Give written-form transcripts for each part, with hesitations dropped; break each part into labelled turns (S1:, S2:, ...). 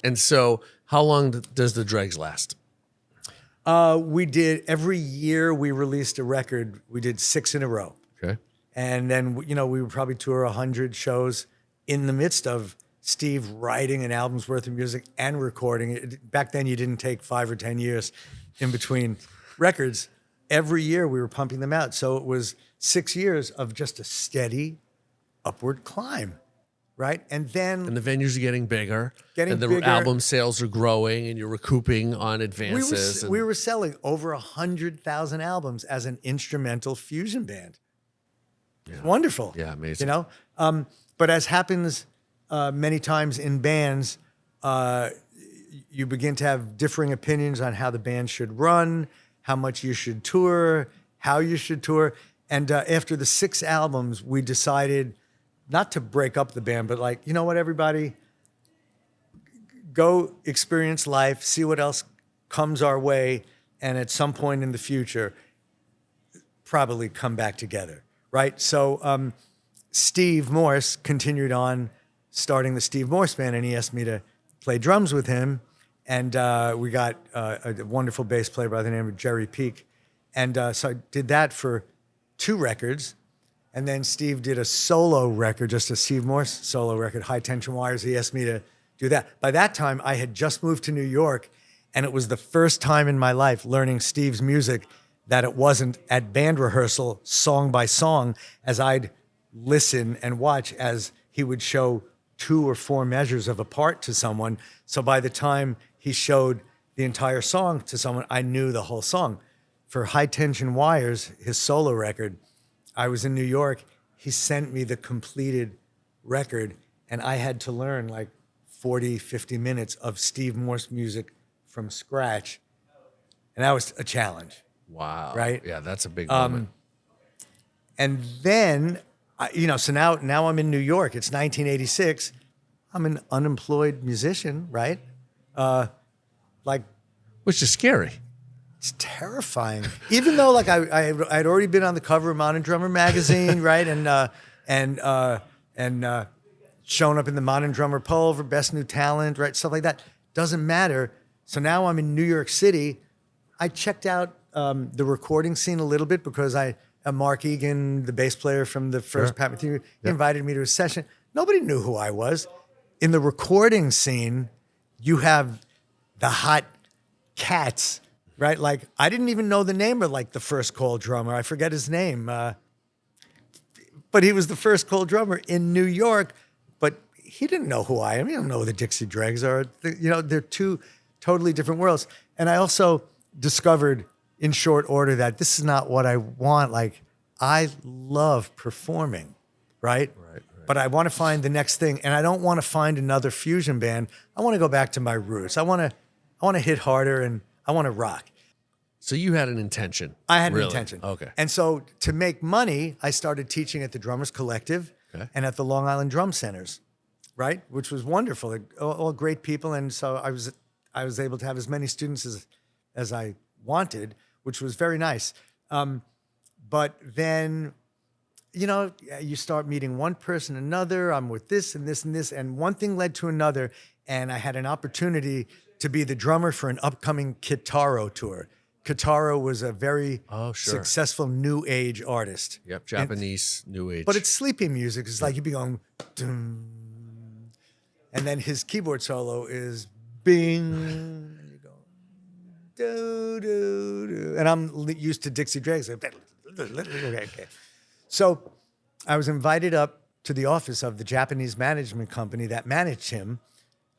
S1: And so how long does the Dregs last?
S2: We did, every year we released a record. We did 6 in a row.
S1: Okay.
S2: And then, we would probably tour 100 shows in the midst of Steve writing an album's worth of music and recording it. Back then, you didn't take 5 or 10 years in between records. Every year we were pumping them out. So it was 6 years of just a steady upward climb, right? And then
S1: the venues are getting bigger.
S2: Getting
S1: and the
S2: bigger.
S1: album sales are growing and you're recouping on advances.
S2: we were selling over 100,000 albums as an instrumental fusion band.
S1: Yeah.
S2: Wonderful.
S1: Yeah, amazing.
S2: But as happens many times in bands, you begin to have differing opinions on how the band should run, how much you should tour, how you should tour. And after the 6 albums, we decided not to break up the band, but like, you know what, everybody, go experience life, see what else comes our way, and at some point in the future, probably come back together, right? So Steve Morse continued on starting the Steve Morse Band, and he asked me to play drums with him. And we got a wonderful bass player by the name of Jerry Peak. And so I did that for 2 records. And then Steve did a solo record, just a Steve Morse solo record, High Tension Wires. He asked me to do that. By that time, I had just moved to New York, and it was the first time in my life learning Steve's music that it wasn't at band rehearsal, song by song, as I'd listen and watch as he would show 2 or 4 measures of a part to someone. So by the time he showed the entire song to someone, I knew the whole song. For High Tension Wires, his solo record, I was in New York. He sent me the completed record, and I had to learn like 40, 50 minutes of Steve Morse music from scratch. And that was a challenge.
S1: Wow.
S2: Right?
S1: Yeah, that's a big moment.
S2: And then, so now I'm in New York. It's 1986. I'm an unemployed musician, right?
S1: Which is scary.
S2: It's terrifying. Even though I'd already been on the cover of Modern Drummer magazine, right? And shown up in the Modern Drummer poll for Best New Talent, right? Stuff like that. Doesn't matter. So now I'm in New York City. I checked out the recording scene a little bit because Mark Egan, the bass player from the first Pat Metheny, he invited me to a session. Nobody knew who I was. In the recording scene, you have the hot cats, right? Like, I didn't even know the name of the first call drummer. I forget his name. But he was the first call drummer in New York, but he didn't know who I am. He don't know who the Dixie Dregs are. They're 2 totally different worlds. And I also discovered in short order that this is not what I want. Like, I love performing, right? Right. But I want to find the next thing, and I don't want to find another fusion band. I want to go back to my roots. I want to hit harder, and I want to rock.
S1: So you had an intention.
S2: I had an intention.
S1: Okay.
S2: And so to make money, I started teaching at the Drummers Collective and at the Long Island Drum Centers, right? Which was wonderful. All great people. And so I was able to have as many students as I wanted, which was very nice. But then, you start meeting one person, another. I'm with this and this and this. And one thing led to another. And I had an opportunity to be the drummer for an upcoming Kitaro tour. Kitaro was a very successful new age artist.
S1: Yep, Japanese new age.
S2: But it's sleepy music. It's like you'd be going, dum, and then his keyboard solo is bing, and you go, do, do, do. And I'm used to Dixie Dregs. Okay. So I was invited up to the office of the Japanese management company that managed him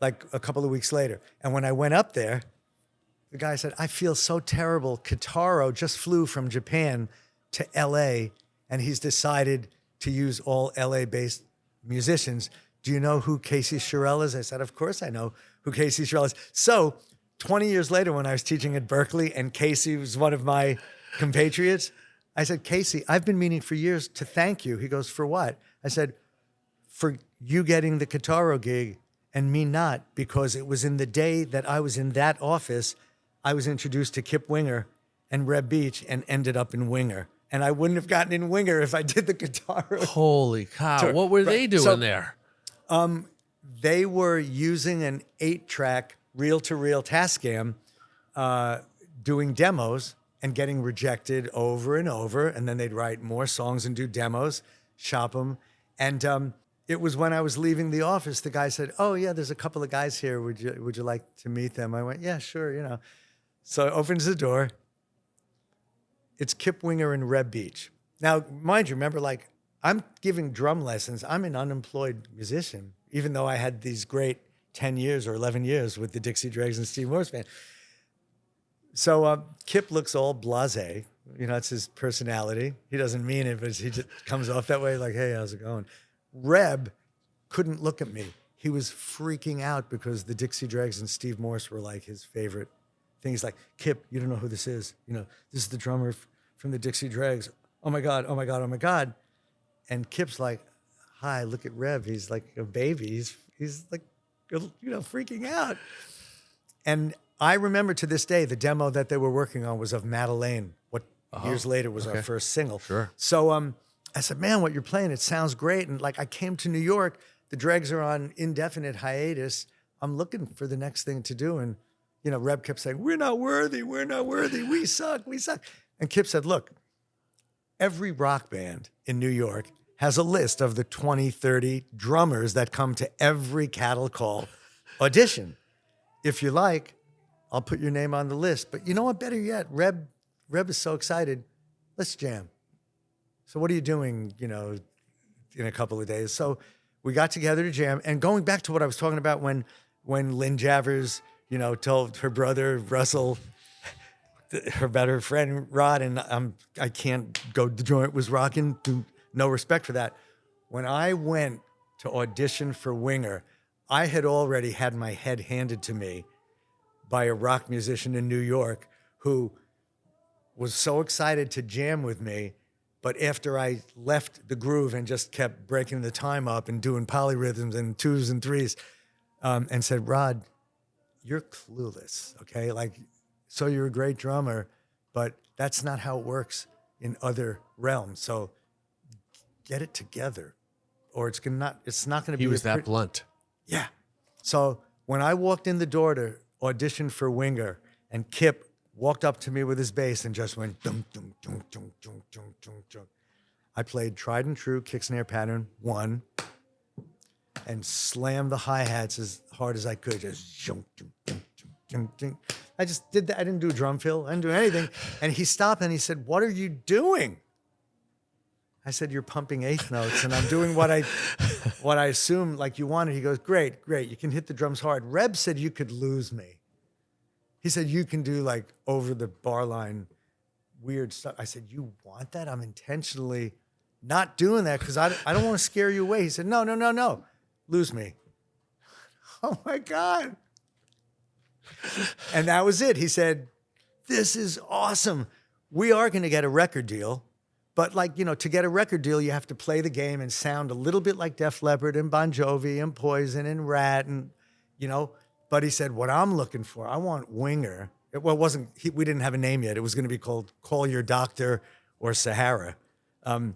S2: like a couple of weeks later. And when I went up there, the guy said, I feel so terrible. Kitaro just flew from Japan to LA, and he's decided to use all LA-based musicians. Do you know who Casey Sherrill is? I said, of course I know who Casey Sherrill is. So 20 years later, when I was teaching at Berkeley and Casey was one of my compatriots, I said, Casey, I've been meaning for years to thank you. He goes, for what? I said, for you getting the Kitaro gig and me not, because it was in the day that I was in that office, I was introduced to Kip Winger and Reb Beach and ended up in Winger. And I wouldn't have gotten in Winger if I did the Kitaro.
S1: Holy cow.
S2: tour.
S1: What were they doing there?
S2: they were using an 8-track reel-to-reel Tascam, doing demos and getting rejected over and over. And then they'd write more songs and do demos, shop them. And it was when I was leaving the office, the guy said, "Oh yeah, there's a couple of guys here. Would you like to meet them?" I went, "Yeah, sure." So opens the door. It's Kip Winger and Reb Beach. Now, mind you, remember, like, I'm giving drum lessons. I'm an unemployed musician, even though I had these great 10 years or 11 years with the Dixie Dregs and Steve Morse band. So Kip looks all blasé. It's his personality. He doesn't mean it, but he just comes off that way, like, "Hey, how's it going?" Reb couldn't look at me. He was freaking out because the Dixie Dregs and Steve Morse were like his favorite thing. He's like, "Kip, you don't know who this is. This is the drummer from the Dixie Dregs. Oh my God, oh my God, oh my God." And Kip's like, "Hi, look at Reb. He's like a baby. He's like, freaking out." And I remember to this day, the demo that they were working on was of Madeleine, what years later was our first single.
S1: Sure.
S2: So I said, "Man, what you're playing, it sounds great." And like, I came to New York, the Dregs are on indefinite hiatus. I'm looking for the next thing to do. And, Reb kept saying, we're not worthy. We suck. And Kip said, "Look, every rock band in New York has a list of the 20, 30 drummers that come to every cattle call audition. If you like, I'll put your name on the list. But you know what? Better yet, Reb is so excited. Let's jam. So what are you doing, in a couple of days?" So we got together to jam. And going back to what I was talking about when Lynn Javers, told her brother, Russell, her better friend, Rod, and I can't go, the joint was rocking, no respect for that. When I went to audition for Winger, I had already had my head handed to me by a rock musician in New York who was so excited to jam with me. But after I left the groove and just kept breaking the time up and doing polyrhythms and 2s and 3s, and said, "Rod, you're clueless, okay? Like, so you're a great drummer, but that's not how it works in other realms. So get it together, or it's not going to be."
S1: He was that blunt.
S2: Yeah. So when I walked in the door to audition for Winger, and Kip walked up to me with his bass and just went dum dum dum dum dum dum dum dum, I played tried and true kick snare pattern 1 and slammed the hi-hats as hard as I could. Just dum dum dum dum dum. I just did that. I didn't do a drum fill. I didn't do anything. And he stopped and he said, "What are you doing?" I said, "You're pumping eighth notes and I'm doing what I assumed like you wanted." He goes, Great. You can hit the drums hard." Reb said, "You could lose me." He said, "You can do like over the bar line weird stuff." I said, "You want that? I'm intentionally not doing that because I don't want to scare you away." He said, No. Lose me." Oh my God. And that was it. He said, "This is awesome. We are going to get a record deal. But to get a record deal, you have to play the game and sound a little bit like Def Leppard and Bon Jovi and Poison and Rat and, But he said, what I'm looking for, I want Winger. Well, it wasn't, we didn't have a name yet. It was going to be called Call Your Doctor or Sahara. I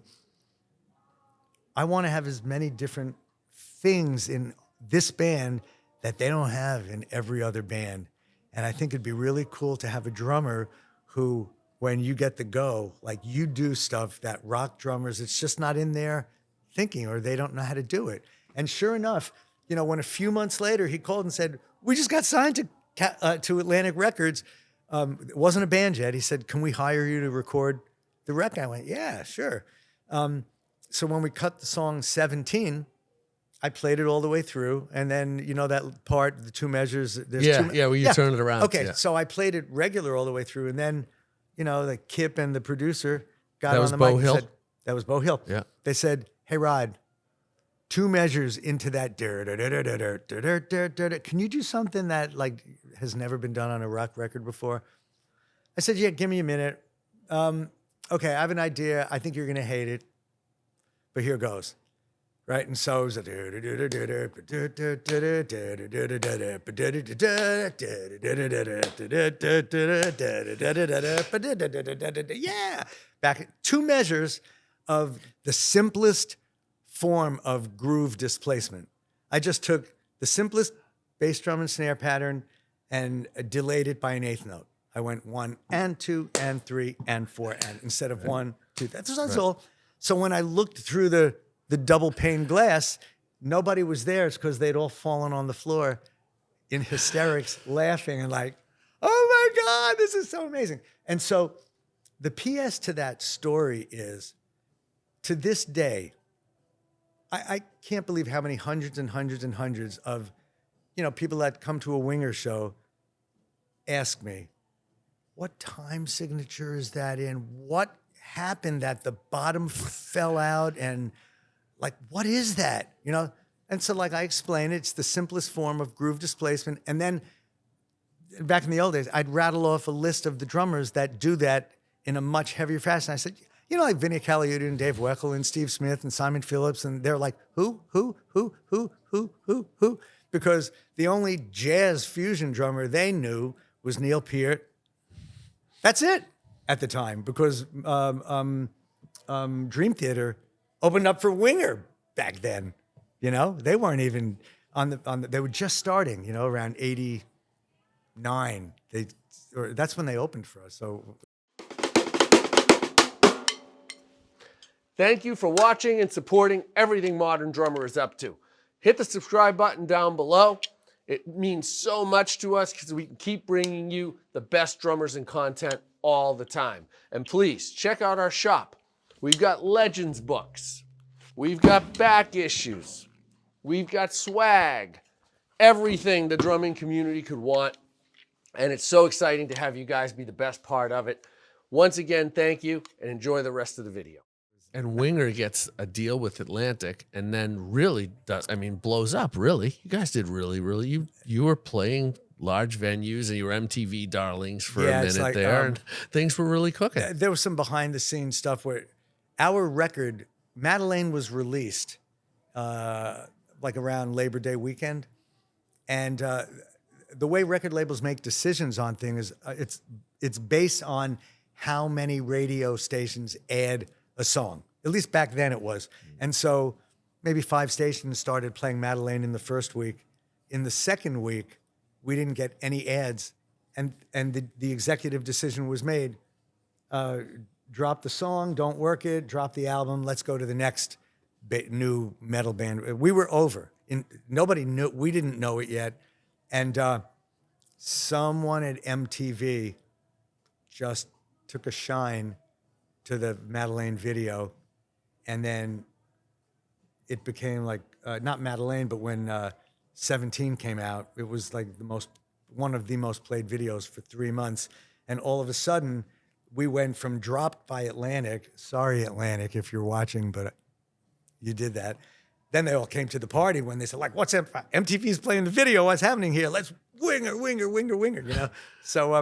S2: want to have as many different things in this band that they don't have in every other band. And I think it'd be really cool to have a drummer who, when you get the go, like you do stuff that rock drummers, it's just not in their thinking or they don't know how to do it." And sure enough, when a few months later he called and said, "We just got signed to Atlantic Records." It wasn't a band yet. He said, "Can we hire you to record the record?" I went, "Yeah, sure." So when we cut the song 17, I played it all the way through. And then, that part, the 2 measures. There's
S1: Where you turn it around.
S2: Okay,
S1: Yeah.
S2: so I played it regular all the way through. And then, the Kip and the producer got
S1: That
S2: on
S1: was
S2: the
S1: Bo
S2: mic and
S1: Hill?
S2: said, that was Bo Hill.
S1: Yeah.
S2: They said, "Hey, Rod, 2 measures into that. Can you do something that has never been done on a rock record before?" I said, "Yeah, give me a minute. Okay, I have an idea. I think you're going to hate it, but here goes." Right? And so it was yeah. Back 2 measures of the simplest form of groove displacement. I just took the simplest bass drum and snare pattern and delayed it by an eighth note. I went 1 and 2 and 3 and 4 and instead of 1, 2. That's all. So when I looked through the double pane glass, nobody was there. It's because they'd all fallen on the floor in hysterics, laughing and like, oh my God, this is so amazing. And so the PS to that story is, to this day, I can't believe how many hundreds and hundreds and hundreds of, people that come to a Winger show ask me, what time signature is that in? What happened that the bottom fell out? And like, what is that? And so like I explain, it's the simplest form of groove displacement. And then back in the old days, I'd rattle off a list of the drummers that do that in a much heavier fashion. I said, like Vinnie Colaiuta and Dave Weckl and Steve Smith and Simon Phillips. And they're like, who? Because the only jazz fusion drummer they knew was Neil Peart. That's it at the time, because Dream Theater opened up for Winger back then. They weren't even on the they were just starting, around 89. That's when they opened for us. So
S1: Thank you for watching and supporting everything Modern Drummer is up to. Hit the subscribe button down below. It means so much to us because we can keep bringing you the best drummers and content all the time. And please check out our shop. We've got Legends books. We've got back issues. We've got swag. Everything the drumming community could want. And it's so exciting to have you guys be the best part of it. Once again, thank you and enjoy the rest of the video. And Winger gets a deal with Atlantic and then really blows up, really. You guys did really, you were playing large venues and you were MTV darlings for a minute there and things were really cooking.
S2: There was some behind the scenes stuff where our record, Madeleine, was released like around Labor Day weekend. And the way record labels make decisions on things, it's based on how many radio stations add a song. At least back then it was. And so maybe 5 stations started playing Madeleine in the first week. In the second week, we didn't get any ads. And the executive decision was made, drop the song, don't work it, drop the album, let's go to the next new metal band. We were over. Nobody knew, we didn't know it yet. And someone at MTV just took a shine to the Madeleine video, and then it became like not Madeleine, but when 17 came out, it was like one of the most played videos for 3 months, and all of a sudden we went from dropped by Atlantic. Sorry, Atlantic, if you're watching, but you did that. Then they all came to the party when they said, like, what's MTV's playing the video? What's happening here? Let's winger. So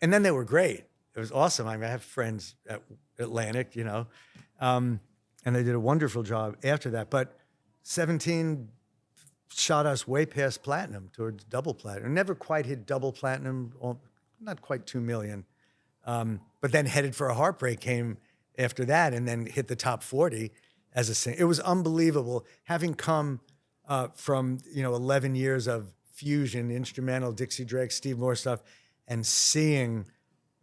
S2: and then they were great. It was awesome. I have friends at Atlantic, and they did a wonderful job after that. But 17 shot us way past platinum, towards double platinum. Never quite hit double platinum, not quite 2 million. But then Headed for a Heartbreak came after that and then hit the top 40 as a singer. It was unbelievable. Having come from 11 years of fusion, instrumental, Dixie Dregs, Steve Moore stuff, and seeing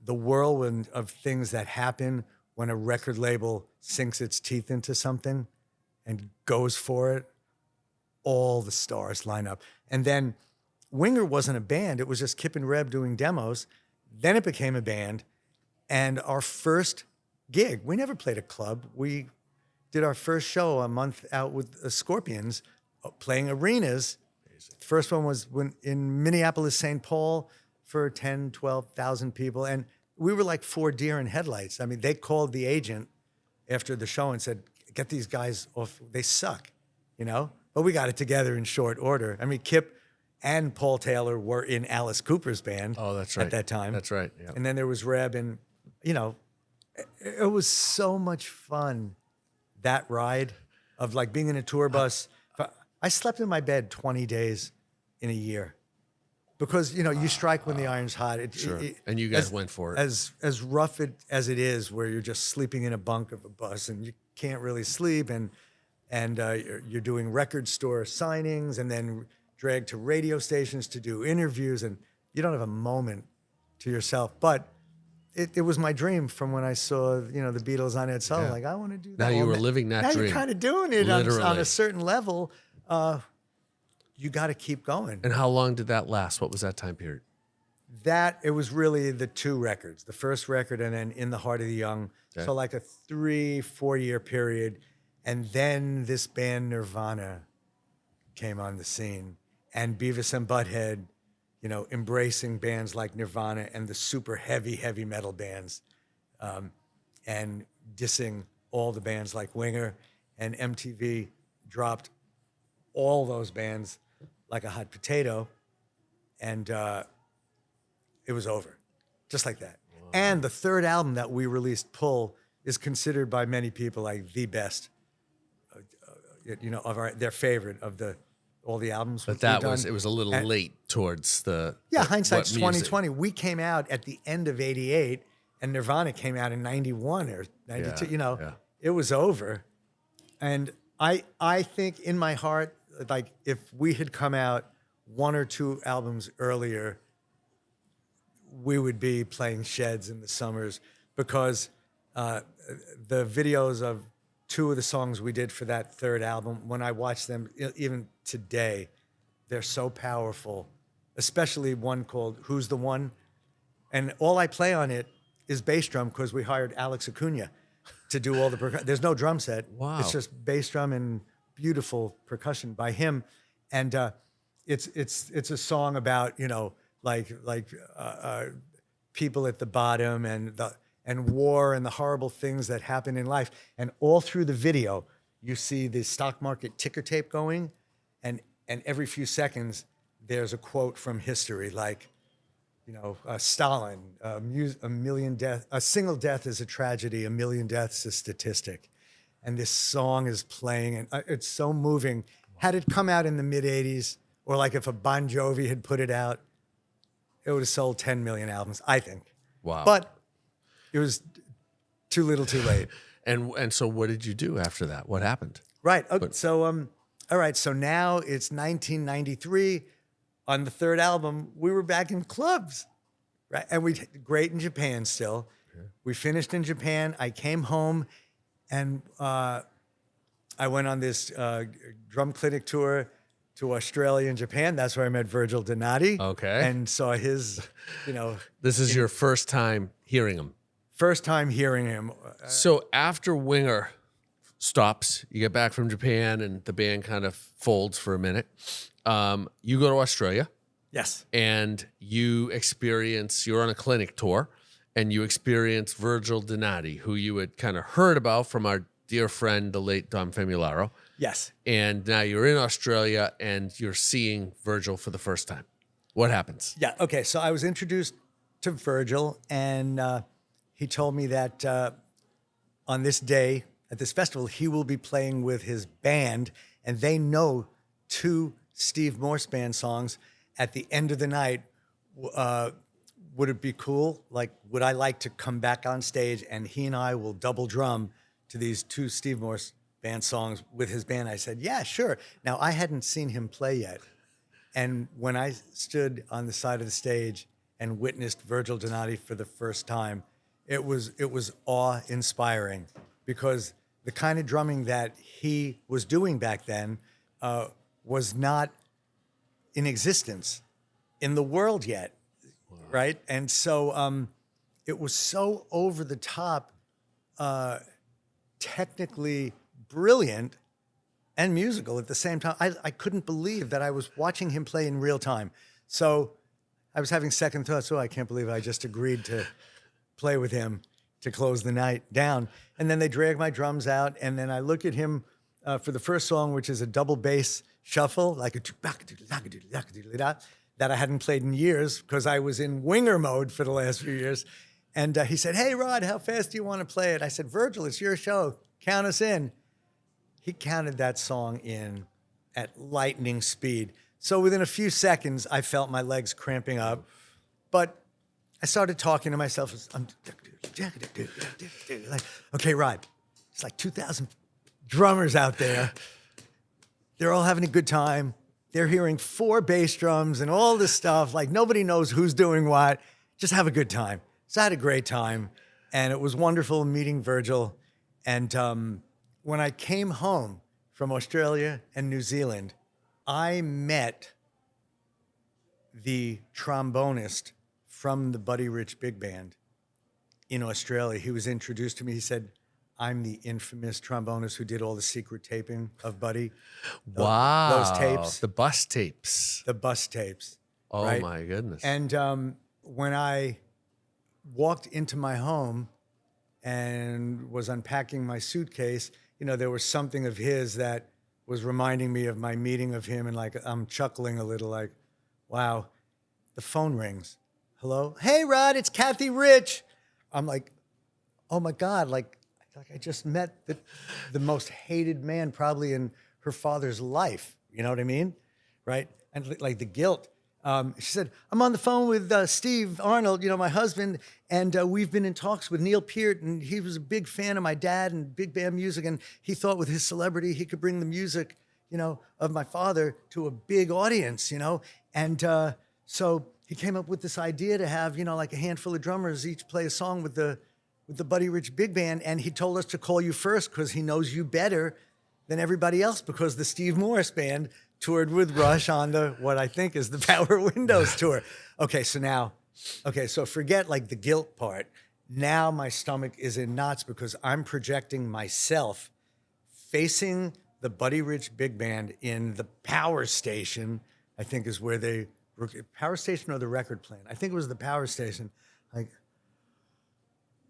S2: the whirlwind of things that happen when a record label sinks its teeth into something and goes for it, all the stars line up. And then Winger wasn't a band. It was just Kip and Reb doing demos. Then it became a band. And our first gig, we never played a club. We did our first show a month out with the Scorpions, playing arenas. First one was in Minneapolis, St. Paul, for 10, 12,000 people. And we were like 4 deer in headlights. I mean, they called the agent after the show and said, get these guys off. They suck, But we got it together in short order. I mean, Kip and Paul Taylor were in Alice Cooper's band.
S1: Oh, that's right.
S2: At that time.
S1: That's right, yeah.
S2: And then there was Reb, and, it was so much fun, that ride of like being in a tour bus. I slept in my bed 20 days in a year. Because, you strike when the iron's hot.
S1: And you guys went for it.
S2: As rough as it is, where you're just sleeping in a bunk of a bus and you can't really sleep, and you're doing record store signings and then dragged to radio stations to do interviews, and you don't have a moment to yourself. But it was my dream from when I saw, the Beatles on Ed Sullivan.
S1: Yeah.
S2: Like, I want to do that.
S1: Now you
S2: Well,
S1: were living that
S2: now
S1: dream.
S2: you're kind of doing it on
S1: Literally.
S2: a certain level. You got to keep going.
S1: And how long did that last? What was that time period?
S2: It was really the 2 records, the first record and then In the Heart of the Young.
S1: Okay.
S2: So like a 3-4 year period. And then this band Nirvana came on the scene, and Beavis and Butthead, embracing bands like Nirvana and the super heavy metal bands, and dissing all the bands like Winger, and MTV dropped all those bands like a hot potato, and it was over, just like that. Wow. And the third album that we released, Pull, is considered by many people like the best, of their favorite of all the albums.
S1: But it was a little late towards the.
S2: Yeah, hindsight's 2020. We came out at the end of '88, and Nirvana came out in '91 or '92.
S1: Yeah.
S2: It was over, and I think in my heart, like if we had come out 1 or 2 albums earlier, we would be playing Sheds in the summers, because the videos of 2 of the songs we did for that third album, when I watch them, even today, they're so powerful, especially one called Who's the One? And all I play on it is bass drum, because we hired Alex Acuna to do all the percussion. There's no drum set.
S1: Wow.
S2: It's just bass drum and beautiful percussion by him. And it's a song about, people at the bottom and war and the horrible things that happen in life. And all through the video, you see the stock market ticker tape going, and every few seconds there's a quote from history, like, Stalin, a single death is a tragedy, a million deaths a statistic. And this song is playing, and it's so moving. Had it come out in the mid '80s, or like if a Bon Jovi had put it out, it would have sold 10 million albums, I think.
S1: Wow.
S2: But it was too little, too late.
S1: And so what did you do after that? What happened?
S2: Right. Okay, all right. So now it's 1993. On the third album, we were back in clubs, right? And we did great in Japan still. Okay. We finished in Japan. I came home, and I went on this drum clinic tour to Australia and Japan. That's where I met Virgil Donati.
S1: Okay.
S2: And saw his,
S1: This is your first time hearing him.
S2: First time hearing him.
S1: So after Winger stops, you get back from Japan and the band kind of folds for a minute. You go to Australia.
S2: Yes.
S1: And you're on a clinic tour, and you experience Virgil Donati, who you had kind of heard about from our dear friend, the late Dom Famularo.
S2: Yes.
S1: And now you're in Australia and you're seeing Virgil for the first time. What happens?
S2: Yeah. Okay. So I was introduced to Virgil, and he told me that on this day at this festival, he will be playing with his band, and they know 2 Steve Morse band songs. At the end of the night, would it be cool? Like, would I like to come back on stage and he and I will double drum to these 2 Steve Morse band songs with his band? I said, yeah, sure. Now, I hadn't seen him play yet. And when I stood on the side of the stage and witnessed Virgil Donati for the first time, it was awe-inspiring, because the kind of drumming that he was doing back then was not in existence in the world yet, right? And so it was so over the top, technically brilliant and musical at the same time. I couldn't believe that I was watching him play in real time. So I was having second thoughts. Oh, I can't believe I just agreed to play with him to close the night down. And then they drag my drums out, and then I look at him for the first song, which is a double bass shuffle, like a that I hadn't played in years because I was in winger mode for the last few years. And he said, hey, Rod, how fast do you want to play it? I said, Virgil, it's your show. Count us in. He counted that song in at lightning speed. So within a few seconds, I felt my legs cramping up. But I started talking to myself. I'm like, okay, Rod, it's like 2,000 drummers out there. They're all having a good time. they're hearing 4 bass drums and all this stuff. Like nobody knows who's doing what. Just have a good time. So I had a great time. And it was wonderful meeting Virgil. And when I came home from Australia and New Zealand, I met the trombonist from the Buddy Rich Big Band in Australia. He was introduced to me. He said, I'm the infamous trombonist who did all the secret taping of Buddy.
S1: Wow.
S2: Those tapes.
S1: The bus tapes.
S2: The bus tapes.
S1: Oh,
S2: right?
S1: my goodness.
S2: And when I walked into my home and was unpacking my suitcase, you know, there was something of his that was reminding me of my meeting of him. And like, I'm chuckling a little like, wow, the phone rings. Hello? Hey, Rod, it's Kathy Rich. I'm like, oh my God, like I just met the most hated man probably in her father's life. You know what I mean? Right? And like the guilt. She said, I'm on the phone with Steve Arnold, you know, my husband, and we've been in talks with Neil Peart, and he was a big fan of my dad and big band music, and he thought with his celebrity he could bring the music, you know, of my father to a big audience, you know, and so he came up with this idea to have, you know, like a handful of drummers each play a song with the Buddy Rich Big Band, and he told us to call you first because he knows you better than everybody else because the Steve Morris Band toured with Rush on the, what I think is the Power Windows tour. Okay, so forget like the guilt part. Now my stomach is in knots because I'm projecting myself facing the Buddy Rich Big Band in the Power Station, I think is where they, Power Station or the record plant? I think it was the Power Station. Like,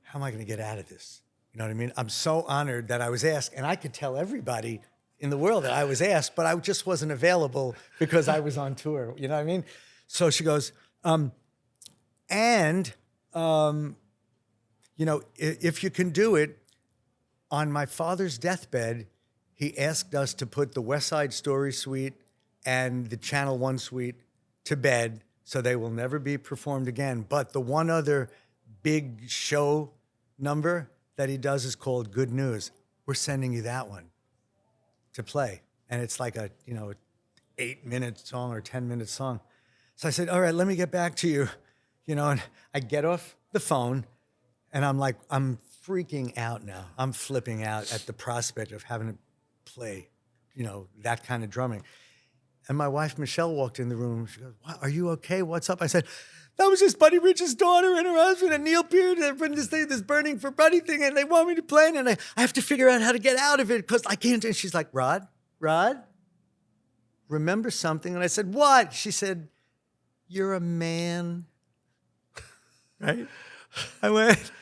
S2: how am I gonna get out of this? You know what I mean? I'm so honored that I was asked, and I could tell everybody in the world that I was asked, but I just wasn't available because I was on tour. You know what I mean? So she goes, you know, if you can do it, on my father's deathbed, he asked us to put the West Side Story suite and the Channel One suite to bed so they will never be performed again. But the one other big show number that he does is called Good News. We're sending you that one to play. And it's like a, you know, 8-minute song or 10-minute song. So I said, all right, let me get back to you. You know, and I get off the phone and I'm like, I'm freaking out now. I'm flipping out at the prospect of having to play, you know, that kind of drumming. And my wife, Michelle, walked in the room. She goes, "What, are you okay? What's up?" I said, that was just Buddy Rich's daughter and her husband and Neil Peart and this Burning for Buddy thing, and they want me to play, and I have to figure out how to get out of it because I can't. And she's like, Rod, remember something? And I said, what? She said, you're a man. Right? I went,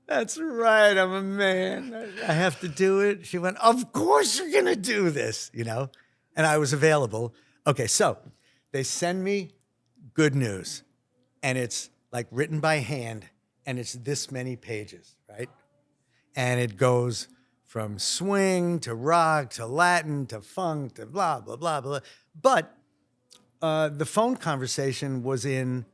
S2: that's right, I'm a man. I have to do it. She went, of course you're going to do this, you know? And I was available. Okay, so they send me Good News. And it's like written by hand, and it's this many pages, right? And it goes from swing to rock to Latin to funk to blah, blah, blah, blah. But the phone conversation was in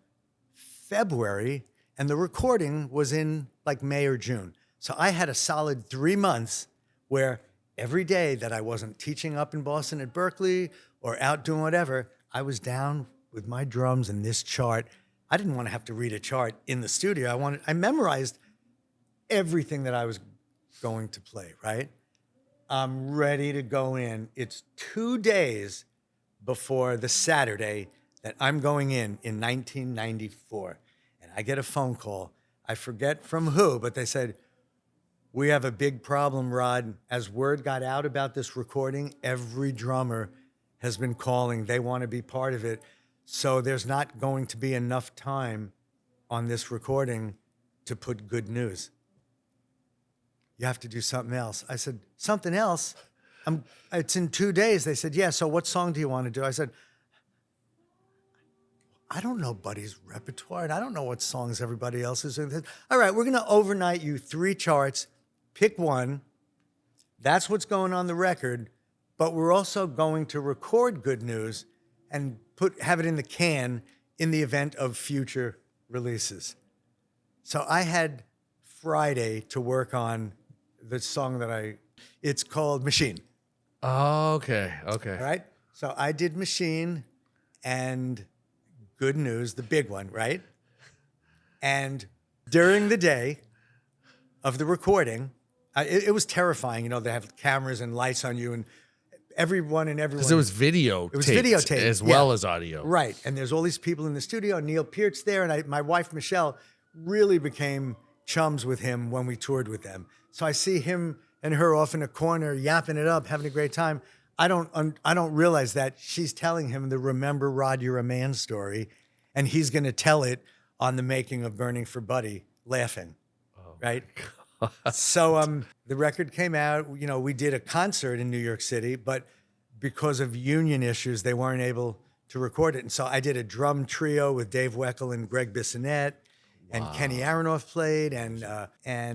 S2: February, and the recording was in like May or June. So I had a solid 3 months where every day that I wasn't teaching up in Boston at Berkeley or out doing whatever, I was down with my drums and this chart. I didn't want to have to read a chart in the studio. I memorized everything that I was going to play, right? I'm ready to go in. It's 2 days before the Saturday that I'm going in 1994. And I get a phone call. I forget from who, but they said, we have a big problem, Rod. As word got out about this recording, every drummer has been calling. They want to be part of it. So there's not going to be enough time on this recording to put Good News. You have to do something else. I said, something else? It's in 2 days. They said, yeah, so what song do you want to do? I said, I don't know Buddy's repertoire, and I don't know what songs everybody else is doing. They said, all right, we're going to overnight you 3 charts. Pick one. That's what's going on the record. But we're also going to record Good News and have it in the can in the event of future releases. So I had Friday to work on the song that it's called Machine.
S1: Oh, okay.
S2: All right? So I did Machine and Good News, the big one, right? And during the day of the recording, it was terrifying. You know, they have cameras and lights on you, and everyone.
S1: Because it was videotaped.
S2: It was videotaped
S1: as well as audio.
S2: Right. And there's all these people in the studio. Neil Peart's there, and my wife Michelle really became chums with him when we toured with them. So I see him and her off in a corner yapping it up, having a great time. I don't realize that she's telling him the "Remember Rod, You're a Man" story, and he's going to tell it on the making of Burning for Buddy, laughing. Right. So the record came out. You know, we did a concert in New York City, but because of union issues, they weren't able to record it. And so I did a drum trio with Dave Weckl and Greg Bissonette, and Kenny Aronoff played, and a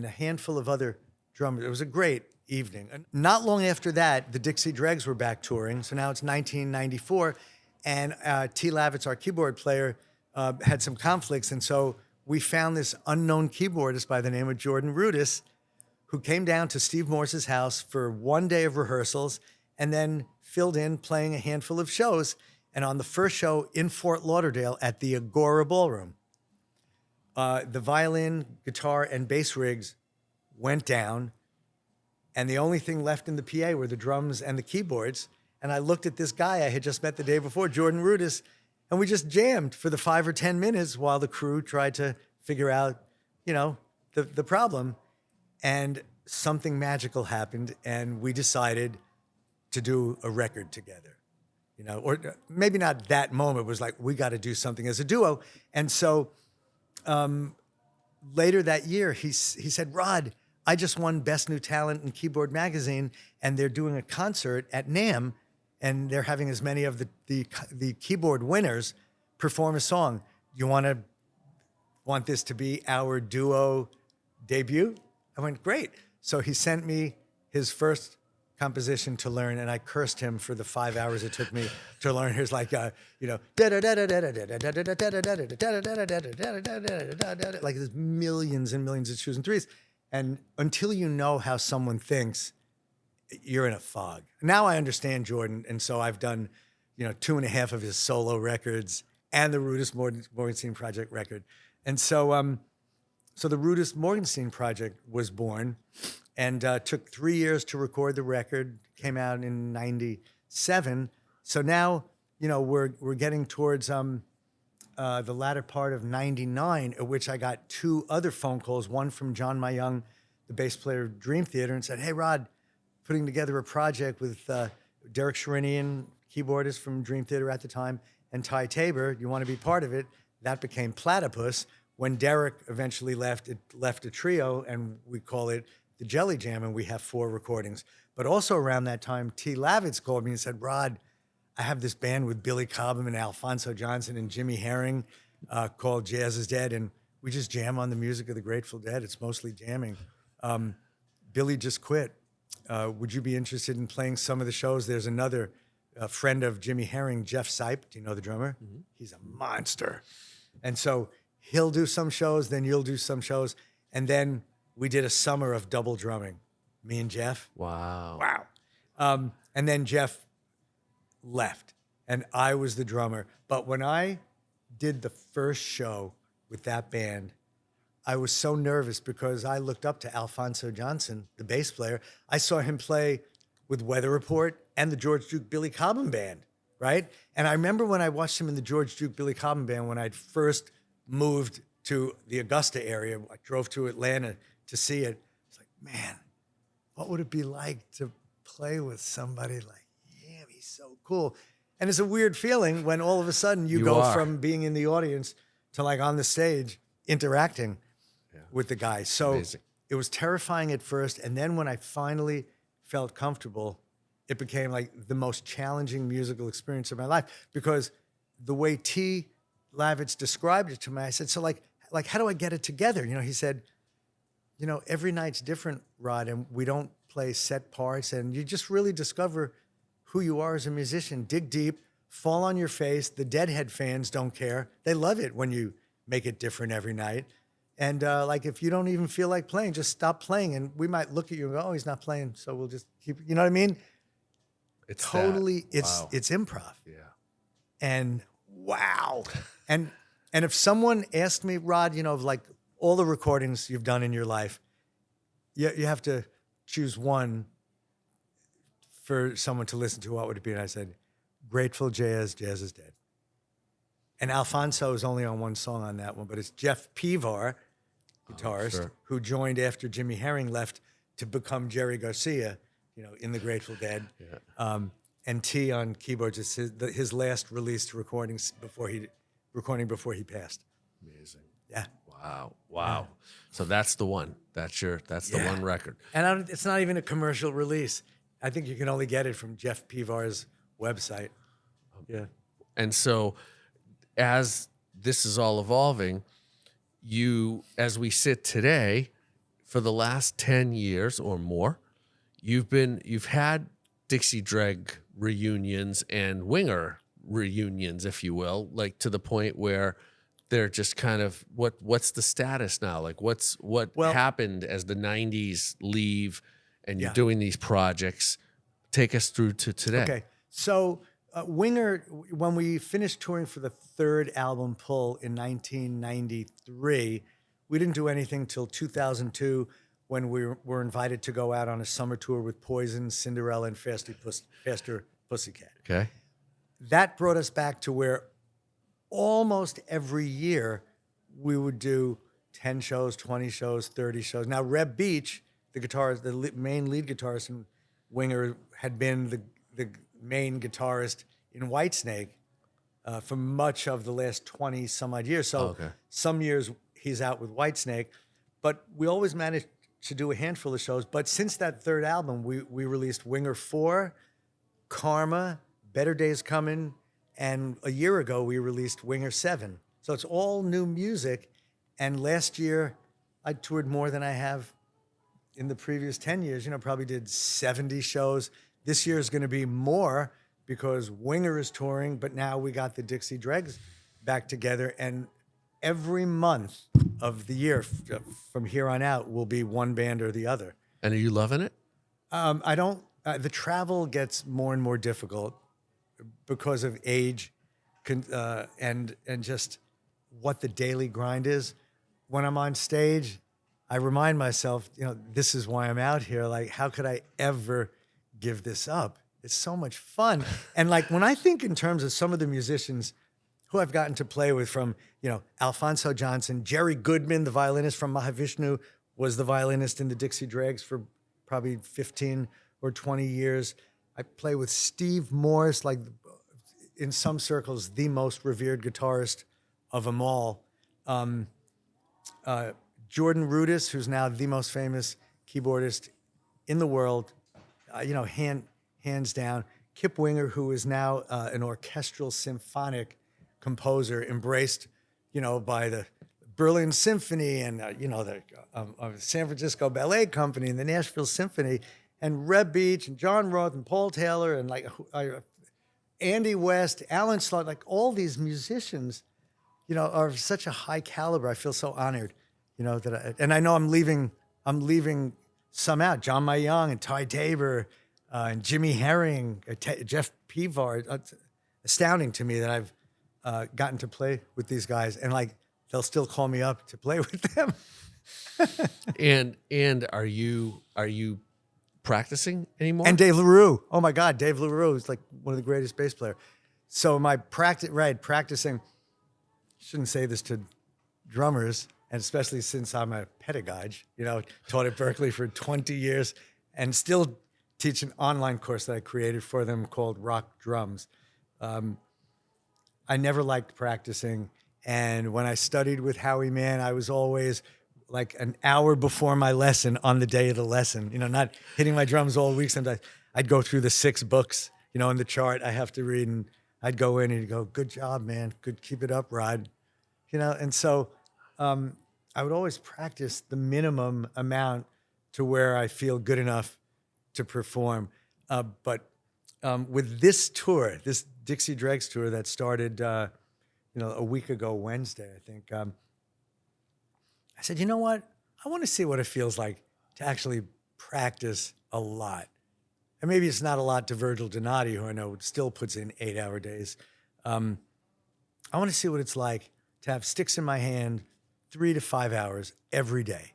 S2: handful of other drummers. It was a great evening. And not long after that, the Dixie Dregs were back touring. So now it's 1994, and T. Lavitz, our keyboard player, had some conflicts, and so we found this unknown keyboardist by the name of Jordan Rudess, who came down to Steve Morse's house for one day of rehearsals and then filled in playing a handful of shows. And on the first show in Fort Lauderdale at the Agora Ballroom, the violin, guitar, and bass rigs went down, and the only thing left in the PA were the drums and the keyboards. And I looked at this guy I had just met the day before, Jordan Rudess, and we just jammed for the 5 or 10 minutes while the crew tried to figure out, you know, the problem. And something magical happened, and we decided to do a record together. You know, or maybe not that moment. It was like, we got to do something as a duo. And so later that year, he said, Rod, I just won Best New Talent in Keyboard Magazine, and they're doing a concert at NAMM, and they're having as many of the keyboard winners perform a song. You want this to be our duo debut? I went, great. So he sent me his first composition to learn, and I cursed him for the 5 hours it took me to learn. Here's like, you know, like there's millions and millions of twos and threes. And until you know how someone thinks, you're in a fog. Now I understand Jordan, and so I've done, you know, 2.5 of his solo records and the Rudess Morgenstein Project record. And so so the Rudess Morgenstein Project was born, and took 3 years to record the record. Came out in '97. So now, you know, we're getting towards the latter part of '99, at which I got 2 other phone calls. One from John Mayung, the bass player of Dream Theater, and said, "Hey, Rod, putting together a project with Derek Sherinian, keyboardist from Dream Theater at the time, and Ty Tabor. You want to be part of it?" That became Platypus. When Derek eventually left, it left a trio, and we call it the Jelly Jam, and we have 4 recordings. But also around that time, T. Lavitz called me and said, Rod, I have this band with Billy Cobham and Alphonso Johnson and Jimmy Herring called Jazz is Dead, and we just jam on the music of the Grateful Dead. It's mostly jamming. Billy just quit. Would you be interested in playing some of the shows? There's another friend of Jimmy Herring, Jeff Sipe. Do you know the drummer? Mm-hmm. He's a monster. And so he'll do some shows, then you'll do some shows. And then we did a summer of double drumming, me and Jeff.
S1: Wow.
S2: And then Jeff left, and I was the drummer. But when I did the first show with that band, I was so nervous because I looked up to Alphonso Johnson, the bass player. I saw him play with Weather Report and the George Duke Billy Cobham Band, right? And I remember when I watched him in the George Duke Billy Cobham Band when I'd first moved to the Augusta area. I drove to Atlanta to see it. It's like, man, what would it be like to play with somebody like him? He's so cool. And it's a weird feeling when all of a sudden you go from being in the audience to like on the stage interacting with the guy. So amazing. It was terrifying at first. And then when I finally felt comfortable, it became like the most challenging musical experience of my life, because the way T. Lavitz described it to me, I said, so like, how do I get it together? You know, he said, you know, every night's different, Rod, and we don't play set parts, and you just really discover who you are as a musician. Dig deep, fall on your face. The Deadhead fans don't care. They love it when you make it different every night. And like, if you don't even feel like playing, just stop playing, and we might look at you and go, oh, he's not playing, so we'll just keep, you know what I mean?
S1: It's
S2: totally,
S1: that. Wow.
S2: it's improv.
S1: Yeah.
S2: And wow. And if someone asked me, Rod, you know, of like all the recordings you've done in your life, you have to choose one for someone to listen to, what would it be? And I said, Grateful Jazz, Jazz is Dead. And Alfonso is only on one song on that one, but it's Jeff Pivar, guitarist, who joined after Jimmy Herring left to become Jerry Garcia, you know, in the Grateful Dead.
S1: Yeah.
S2: And T on keyboards. It's his last released recordings before he passed.
S1: Amazing.
S2: Yeah.
S1: Wow. Wow. Yeah. So that's the one. That's the one record.
S2: And it's not even a commercial release. I think you can only get it from Jeff Pivar's website. Yeah.
S1: And so as this is all evolving, as we sit today, for the last 10 years or more, you've had Dixie Dreg reunions and Winger reunions, if you will, like to the point where they're just kind of what's the status now? Like what happened as the 90s leave and you're doing these projects? Take us through to today.
S2: Okay. So Winger, when we finished touring for the third album, Pull, in 1993, we didn't do anything till 2002 when we were invited to go out on a summer tour with Poison, Cinderella, and Faster Pussycat.
S1: Okay.
S2: That brought us back to where almost every year we would do 10 shows, 20 shows, 30 shows. Now, Reb Beach, the main lead guitarist in Winger, had been the main guitarist in Whitesnake for much of the last 20 some odd years. So some years he's out with Whitesnake, but we always managed to do a handful of shows. But since that third album, we released Winger 4, Karma, Better Days Coming, and a year ago we released Winger 7. So it's all new music. And last year I toured more than I have in the previous 10 years, you know, probably did 70 shows. This year is going to be more because Winger is touring, but now we got the Dixie Dregs back together, and every month of the year from here on out will be one band or the other.
S1: And are you loving it?
S2: I don't. The travel gets more and more difficult because of age, and just what the daily grind is. When I'm on stage, I remind myself, you know, this is why I'm out here. Like, how could I ever give this up? It's so much fun. And like, when I think in terms of some of the musicians who I've gotten to play with, from, you know, Alphonso Johnson, Jerry Goodman, the violinist from Mahavishnu, was the violinist in the Dixie Dregs for probably 15 or 20 years. I play with Steve Morse, like in some circles, the most revered guitarist of them all. Jordan Rudess, who's now the most famous keyboardist in the world, you know, hands down. Kip Winger, who is now an orchestral symphonic composer, embraced, you know, by the Berlin Symphony and, you know, the San Francisco Ballet Company and the Nashville Symphony, and Reb Beach and John Roth and Paul Taylor and like Andy West, Alan Slott, like all these musicians, you know, are of such a high caliber. I feel so honored, you know, and I know I'm leaving some out. John Mayung and Ty Tabor and Jimmy Herring, Jeff Pivar. It's astounding to me that I've gotten to play with these guys, and like they'll still call me up to play with them.
S1: and are you practicing anymore?
S2: And Dave LaRue. Oh my God, Dave LaRue is like one of the greatest bass players. So my practicing. Shouldn't say this to drummers, and especially since I'm a pedagogue, you know, taught at Berkeley for 20 years and still teach an online course that I created for them called Rock Drums. I never liked practicing. And when I studied with Howie Mann, I was always like an hour before my lesson on the day of the lesson, you know, not hitting my drums all week. Sometimes I'd go through the 6 books, you know, in the chart I have to read, and I'd go in and he'd go, good job, man. Good, keep it up, Rod. You know, and so I would always practice the minimum amount to where I feel good enough to perform. But with this tour, this Dixie Dregs tour that started, you know, a week ago Wednesday, I think, I said, you know what? I want to see what it feels like to actually practice a lot. and maybe it's not a lot to Virgil Donati, who I know still puts in 8-hour days. I want to see what it's like to have sticks in my hand 3 to 5 hours every day.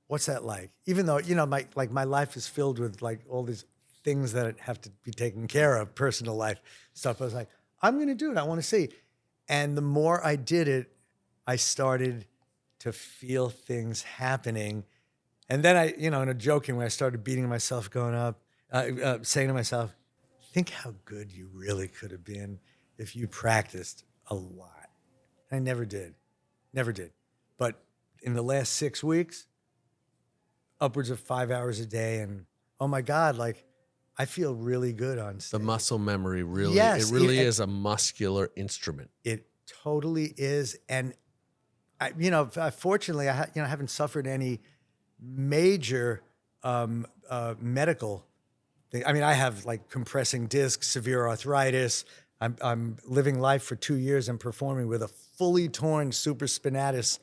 S2: What's that like? Even though, my life is filled with like all these things that have to be taken care of, personal life stuff. I was like, I'm going to do it. I want to see. And the more I did it, I started to feel things happening. And then I, in a joking way, I started beating myself saying to myself, think how good you really could have been if you practiced a lot. I never did. But in the last 6 weeks, upwards of 5 hours a day. And oh my God, like I feel really good on stage.
S1: The muscle memory really,
S2: Yes,
S1: it really is a muscular instrument.
S2: It totally is. And fortunately, I haven't suffered any major medical thing. I mean, I have like compressing discs, severe arthritis. I'm living life for 2 years and performing with a fully torn supraspinatus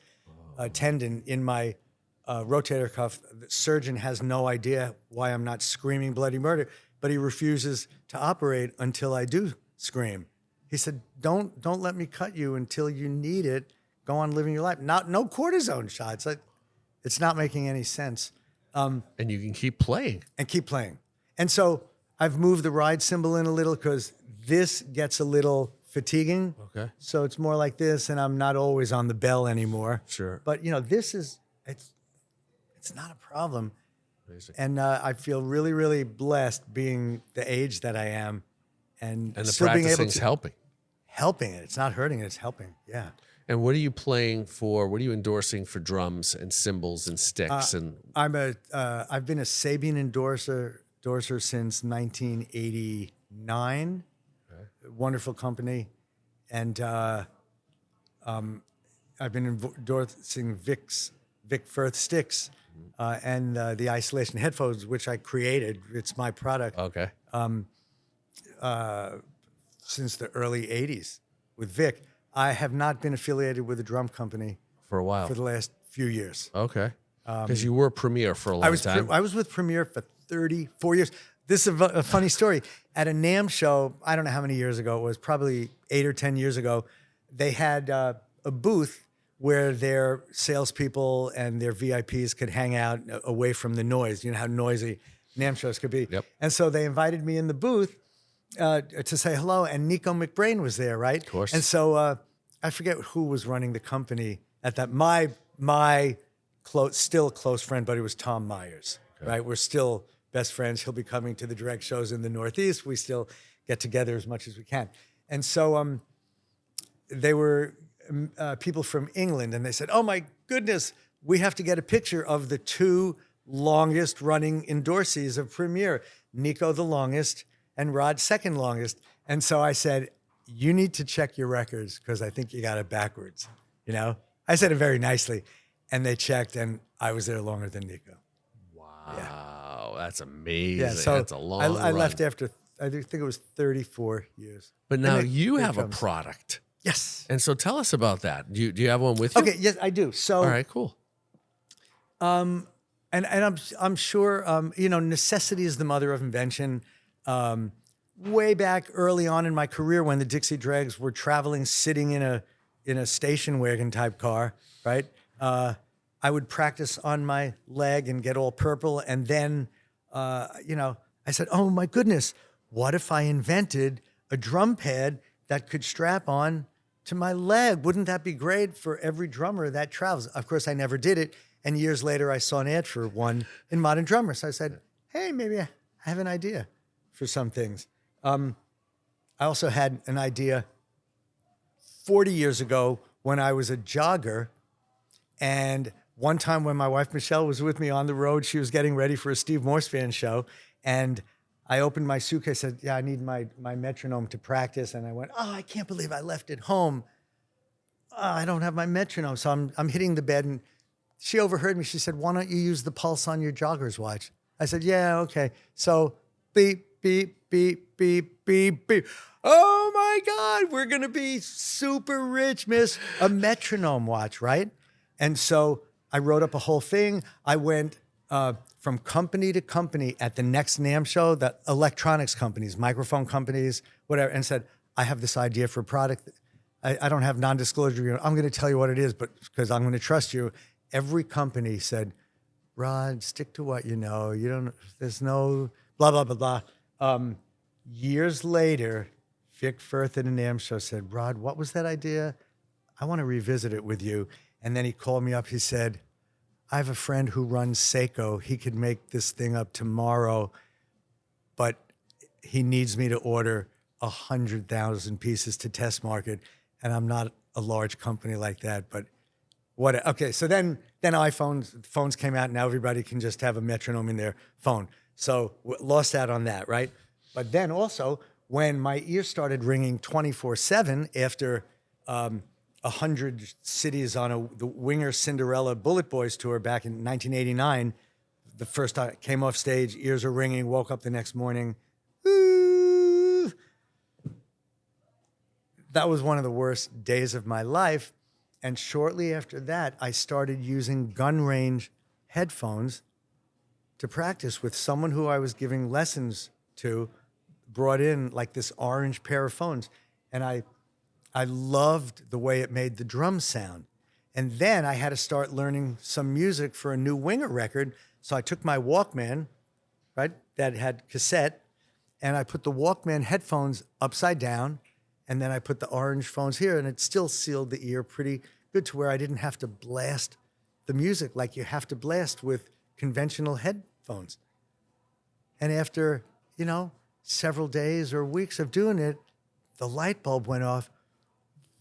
S2: tendon in my rotator cuff. The surgeon has no idea why I'm not screaming bloody murder, but he refuses to operate until I do scream. He said, "Don't let me cut you until you need it. Go on living your life. No cortisone shots. It's not making any sense."
S1: And you can keep playing.
S2: And so I've moved the ride cymbal in a little because this gets a little fatiguing.
S1: Okay.
S2: So it's more like this, and I'm not always on the bell anymore.
S1: Sure.
S2: But this is it's not a problem.
S1: Amazing.
S2: And I feel really, really blessed being the age that I am, and
S1: the
S2: still being able
S1: practicing's
S2: to
S1: helping.
S2: it. It's not hurting it. It's helping. Yeah.
S1: And what are you playing for? What are you endorsing for drums and cymbals and sticks?
S2: I've been a Sabian endorser since 1989. Okay. Wonderful company, and I've been endorsing Vic Firth sticks and the isolation headphones, which I created. It's my product.
S1: Okay.
S2: Since the early 80s with Vic. I have not been affiliated with a drum company
S1: For a while.
S2: for the last few years.
S1: Okay. Because you were Premier for a long time.
S2: I was with Premier for 34 years. This is a funny story. At a NAMM show, I don't know how many years ago it was, probably 8 or 10 years ago, they had a booth where their salespeople and their VIPs could hang out away from the noise. You know how noisy NAMM shows could be.
S1: Yep.
S2: And so they invited me in the booth to say hello, and Nico McBrain was there, right?
S1: Of course.
S2: And so I forget who was running the company at that. My still close friend, but it was Tom Myers, right? We're still best friends. He'll be coming to the direct shows in the Northeast. We still get together as much as we can. And so they were people from England, and they said, "Oh my goodness, we have to get a picture of the 2 longest running endorsees of Premier, Nico the longest and Rod second longest." And so I said, "You need to check your records because I think you got it backwards." I said it very nicely, and they checked, and I was there longer than Nico.
S1: Wow, that's amazing.
S2: Yeah, so
S1: that's a long
S2: I
S1: run.
S2: left after I think it was 34 years.
S1: But now
S2: And
S1: you
S2: they
S1: have a
S2: drums.
S1: product.
S2: Yes.
S1: And so tell us about that. Do you have one with you?
S2: Okay. Yes, I do. So.
S1: All right, cool.
S2: And I'm sure necessity is the mother of invention. Way back early on in my career, when the Dixie Dregs were traveling, sitting in a station wagon type car, right? I would practice on my leg and get all purple, and then I said, "Oh my goodness, what if I invented a drum pad that could strap on to my leg? Wouldn't that be great for every drummer that travels?" Of course, I never did it. And years later, I saw an ad for one in Modern Drummer. So I said, "Hey, maybe I have an idea for some things." I also had an idea 40 years ago when I was a jogger. And one time when my wife, Michelle, was with me on the road, she was getting ready for a Steve Morse Band show. And I opened my suitcase, said, "Yeah, I need my metronome to practice." And I went, "Oh, I can't believe I left it home. I don't have my metronome." So I'm hitting the bed, and she overheard me. She said, "Why don't you use the pulse on your jogger's watch?" I said, "Yeah, okay." So beep, beep, beep, beep, beep, beep. Oh my God, we're going to be super rich, miss. A metronome watch, right? And so I wrote up a whole thing. I went from company to company at the next NAMM show, the electronics companies, microphone companies, whatever, and said, I have this idea for a product. I don't have non-disclosure. I'm going to tell you what it is, but because I'm going to trust you. Every company said, Rod, stick to what you know. You don't, there's no blah, blah, blah, blah. Years later, Vic Firth at a NAMM show said, Rod, what was that idea? I want to revisit it with you. And then he called me up. He said, I have a friend who runs Seiko. He could make this thing up tomorrow, but he needs me to order 100,000 pieces to test market. And I'm not a large company like that, but what? Okay, so then phones came out. Now everybody can just have a metronome in their phone. So lost out on that, right? But then also when my ears started ringing 24/7 after 100 cities on the Winger Cinderella Bullet Boys tour back in 1989, the first time I came off stage, ears are ringing, woke up the next morning. Ooh. That was one of the worst days of my life. And shortly after that, I started using gun range headphones to practice with someone who I was giving lessons to, brought in like this orange pair of phones. And I loved the way it made the drums sound. And then I had to start learning some music for a new Winger record. So I took my Walkman, right, that had cassette, and I put the Walkman headphones upside down, and then I put the orange phones here, and it still sealed the ear pretty good to where I didn't have to blast the music like you have to blast with conventional headphones. And after, several days or weeks of doing it, the light bulb went off.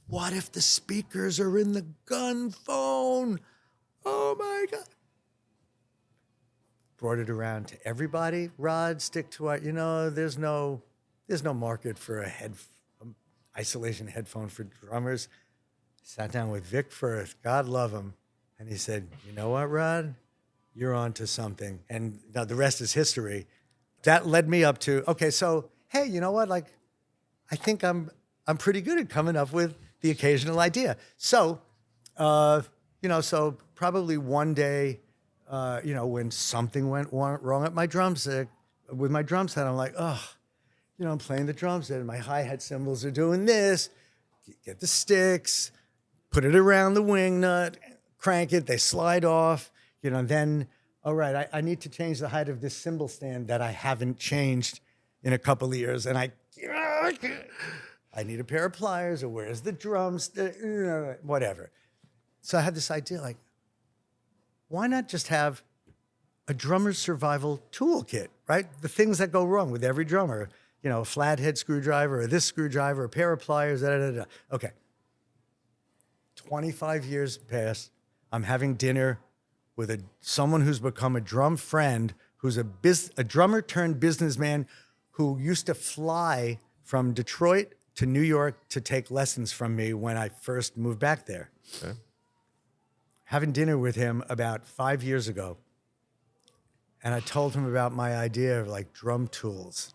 S2: What if the speakers are in the gun phone? Oh my God. Brought it around to everybody. Rod, stick to what, there's no market for a isolation headphone for drummers. Sat down with Vic Firth, God love him. And he said, you know what, Rod? You're on to something. And now the rest is history. That led me up to, okay, so, hey, you know what? Like, I think I'm pretty good at coming up with the occasional idea. So, so probably one day, when something went wrong at my drum set, with my drum set, I'm like, I'm playing the drum set and my hi-hat cymbals are doing this. Get the sticks, put it around the wing nut, crank it, they slide off, then, all right, I need to change the height of this cymbal stand that I haven't changed in a couple of years. And I need a pair of pliers, or where's the drums, whatever. So I had this idea, like, why not just have a drummer's survival toolkit, right? The things that go wrong with every drummer, a flathead screwdriver, or this screwdriver, a pair of pliers, Okay. 25 years pass. I'm having dinner with someone who's become a drum friend, who's a drummer turned businessman who used to fly from Detroit to New York to take lessons from me when I first moved back there. Okay. Having dinner with him about 5 years ago. And I told him about my idea of like drum tools,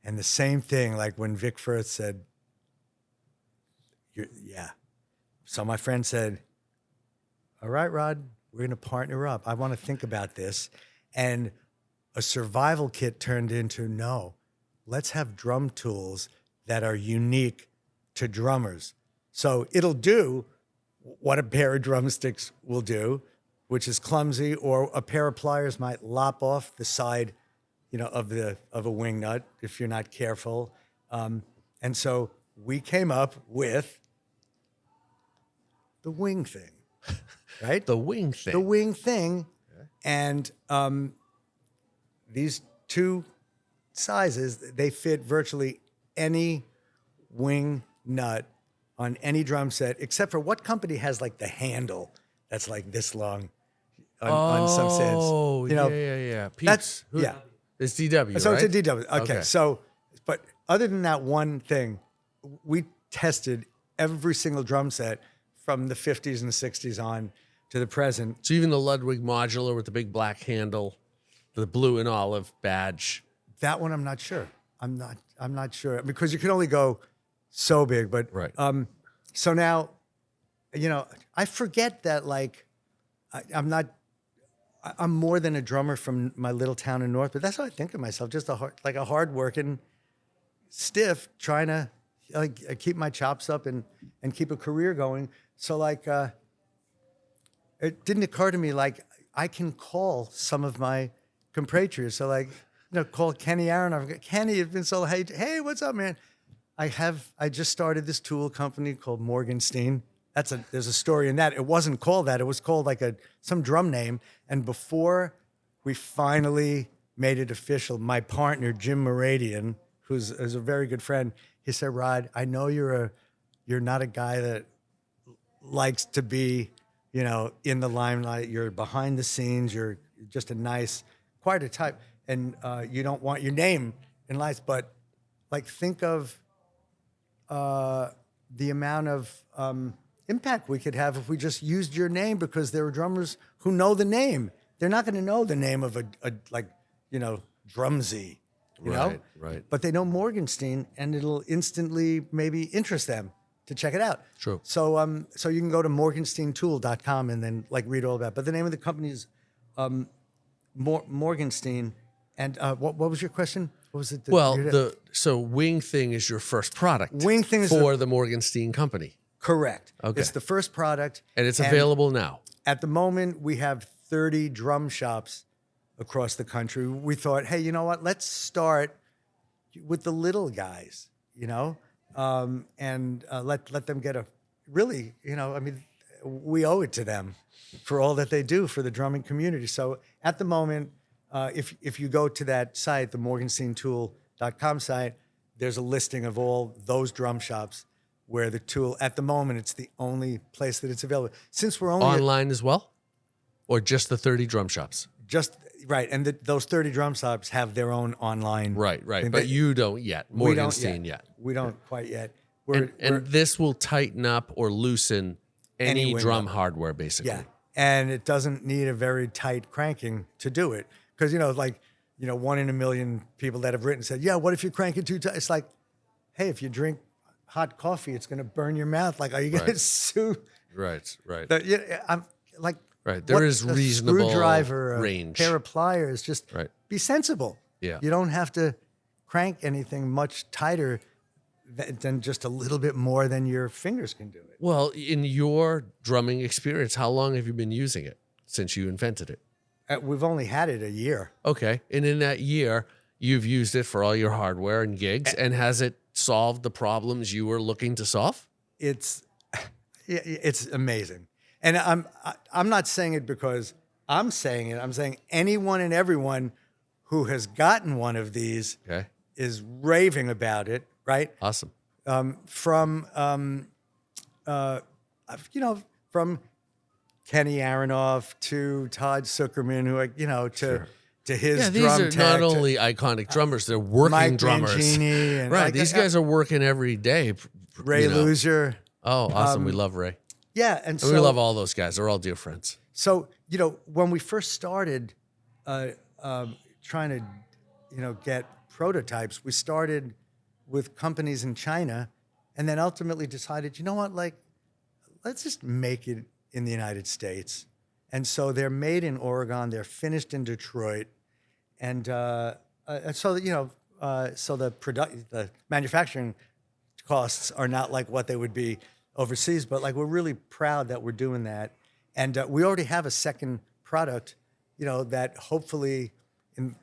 S2: And the same thing, like when Vic Firth said, yeah. So my friend said, all right, Rod, we're going to partner up. I want to think about this. And a survival kit turned into, no, let's have drum tools that are unique to drummers. So it'll do what a pair of drumsticks will do, which is clumsy, or a pair of pliers might lop off the side, of a wing nut if you're not careful. And so we came up with the wing thing, right?
S1: The wing thing.
S2: The wing thing. Okay. And these two sizes, they fit virtually any wing nut on any drum set, except for what company has like the handle that's like this long on some sets.
S1: Oh, yeah. Peeps.
S2: Yeah.
S1: It's DW,
S2: So
S1: right?
S2: it's a DW. Okay. So, but other than that one thing, we tested every single drum set from the 50s and the 60s on to the present.
S1: So even the Ludwig modular with the big black handle, the blue and olive badge.
S2: That one I'm not sure. I'm not sure, because you can only go so big. But
S1: right.
S2: So now, I forget that, like, I'm not I'm more than a drummer from my little town in North, but that's how I think of myself. Just a hardworking stiff trying to keep my chops up and keep a career going. So like, it didn't occur to me like I can call some of my compatriots. So like, call Kenny Aronoff. Kenny, it's been so hey, what's up, man? I just started this tool company called Morgenstein. There's a story in that. It wasn't called that. It was called like some drum name. And before we finally made it official, my partner, Jim Moradian, who's a very good friend, he said, Rod, I know you're not a guy that likes to be, in the limelight. You're behind the scenes. You're just a nice, quieter type. And you don't want your name in lights. But like, think of the amount of impact we could have if we just used your name, because there are drummers who know the name. They're not going to know the name of a Drumsy, know?
S1: Right.
S2: But they know Morgenstein, and it'll instantly maybe interest them to check it out.
S1: True.
S2: So so you can go to morgensteintool.com and then like read all about it. But the name of the company is Morgenstein. And what was your question? What was it?
S1: So Wing Thing is your first product.
S2: Wing Thing is
S1: for the Morgenstein company.
S2: Correct.
S1: Okay.
S2: It's the first product.
S1: And it's available now.
S2: At the moment, we have 30 drum shops across the country. We thought, hey, you know what? Let's start with the little guys, and let them get really, we owe it to them for all that they do for the drumming community. So at the moment, if you go to that site, the morgensteintool.com site, there's a listing of all those drum shops where the tool, at the moment, it's the only place that it's available. Since we're only
S1: online as well, or just the 30 drum shops?
S2: Just right, and those 30 drum shops have their own online.
S1: Right. But you don't yet. Morgenstein yet.
S2: We don't quite yet.
S1: And this will tighten up or loosen any drum hardware, basically.
S2: Yeah, and it doesn't need a very tight cranking to do it, because 1 in a million people that have written said, yeah, what if you crank it too tight? It's like, hey, if you drink hot coffee, it's going to burn your mouth. Like, are you going to sue?
S1: Right.
S2: I'm like,
S1: right. There is reasonable
S2: screwdriver,
S1: range.
S2: A pair of pliers. Just be sensible.
S1: Yeah.
S2: You don't have to crank anything much tighter than just a little bit more than your fingers can do it.
S1: Well, in your drumming experience, how long have you been using it since you invented it?
S2: We've only had it a year.
S1: Okay. And in that year, you've used it for all your hardware and gigs, and has it solved the problems you were looking to solve?
S2: It's amazing. And I'm not saying it because I'm saying it. I'm saying anyone and everyone who has gotten one of these is raving about it, right?
S1: Awesome.
S2: From Kenny Aronoff to Todd Zuckerman, to his
S1: these
S2: drum
S1: are
S2: tech,
S1: not only iconic drummers, they're working
S2: Mike
S1: drummers.
S2: Mangini and
S1: right. These guys are working every day.
S2: Ray Loser.
S1: Oh, awesome. We love Ray.
S2: Yeah. And so
S1: we love all those guys. They're all dear friends.
S2: So, when we first started trying to, get prototypes, we started with companies in China, and then ultimately decided, let's just make it in the United States. And so they're made in Oregon, they're finished in Detroit. And so the manufacturing costs are not like what they would be overseas, but like we're really proud that we're doing that. And we already have a second product, that hopefully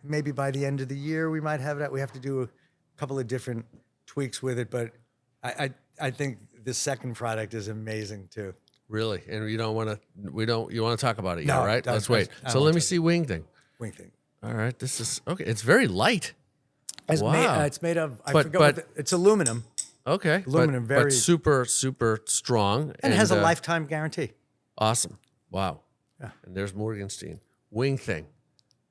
S2: maybe by the end of the year we might have that. We have to do a couple of different tweaks with it, but I think the second product is amazing too.
S1: Really? And you want to talk about it yet, right?
S2: No,
S1: Let's wait. So let me see Wing Thing.
S2: Wing Thing.
S1: All right. This is okay. It's very light.
S2: Wow. It's made of, it's aluminum.
S1: Okay.
S2: Aluminum,
S1: but super, super strong.
S2: And it has a lifetime guarantee.
S1: Awesome. Wow.
S2: Yeah.
S1: And there's Morgenstein. Wing Thing.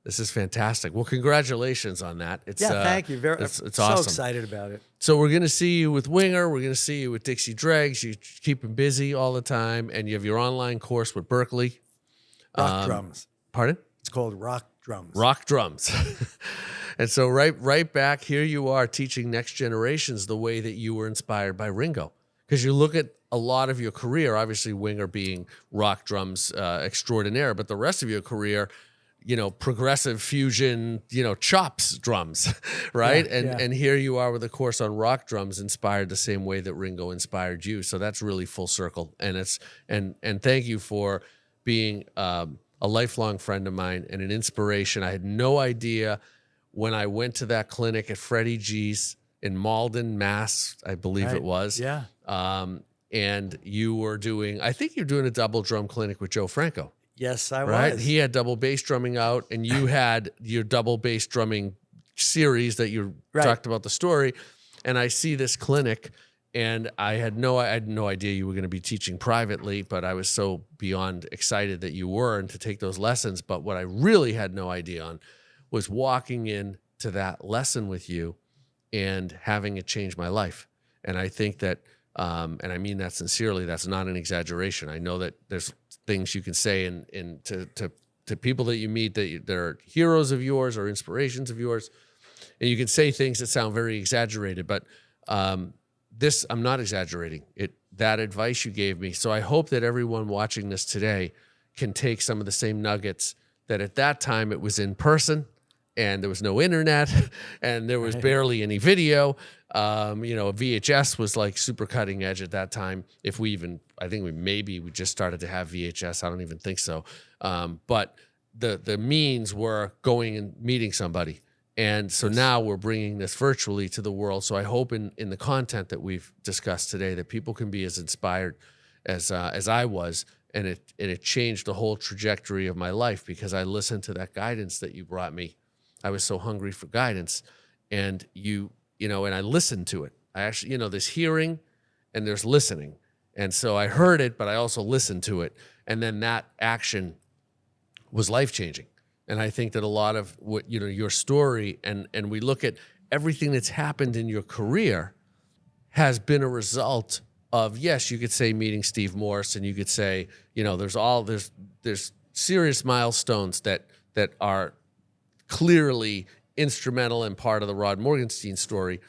S1: This is fantastic. Well, congratulations on that.
S2: Thank you.
S1: It's
S2: so
S1: awesome.
S2: Excited about it.
S1: So we're going to see you with Winger. We're going to see you with Dixie Dregs. You keep them busy all the time. And you have your online course with Berkeley.
S2: Rock drums.
S1: Pardon?
S2: It's called Rock Drums.
S1: Rock drums. And so right back here you are teaching next generations the way that you were inspired by Ringo. Because you look at a lot of your career, obviously Winger being rock drums extraordinaire, but the rest of your career, progressive fusion, chops drums, right? And here you are with a course on rock drums, inspired the same way that Ringo inspired you. So that's really full circle. And thank you for being a lifelong friend of mine and an inspiration. I had no idea when I went to that clinic at Freddie G's in Malden, Mass, I believe it was.
S2: Yeah.
S1: And you were I think you're doing a double drum clinic with Joe Franco.
S2: Yes, I
S1: Right?
S2: was.
S1: He had double bass drumming out, and you had your double bass drumming series that you talked about the story. And I see this clinic, and I had no idea you were going to be teaching privately, but I was so beyond excited that you were and to take those lessons. But what I really had no idea on was walking into that lesson with you and having it change my life. And I think that, and I mean that sincerely, that's not an exaggeration. I know that there's things you can say to people that you meet that they're heroes of yours or inspirations of yours, and you can say things that sound very exaggerated, but this, I'm not exaggerating that advice you gave me. So I hope that everyone watching this today can take some of the same nuggets that at that time it was in person, and there was no internet, and there was barely any video. VHS was like super cutting edge at that time. If we even, I think we just started to have VHS. I don't even think so. But the means were going and meeting somebody. And so now we're bringing this virtually to the world. So I hope in the content that we've discussed today that people can be as inspired as I was. And it changed the whole trajectory of my life because I listened to that guidance that you brought me. I was so hungry for guidance, and and I listened to it. I actually, there's hearing and there's listening. And so I heard it, but I also listened to it. And then that action was life-changing. And I think that a lot of what, your story and we look at everything that's happened in your career has been a result of, yes, you could say meeting Steve Morse, and you could say, there's serious milestones that are clearly instrumental and part of the Rod Morgenstein story,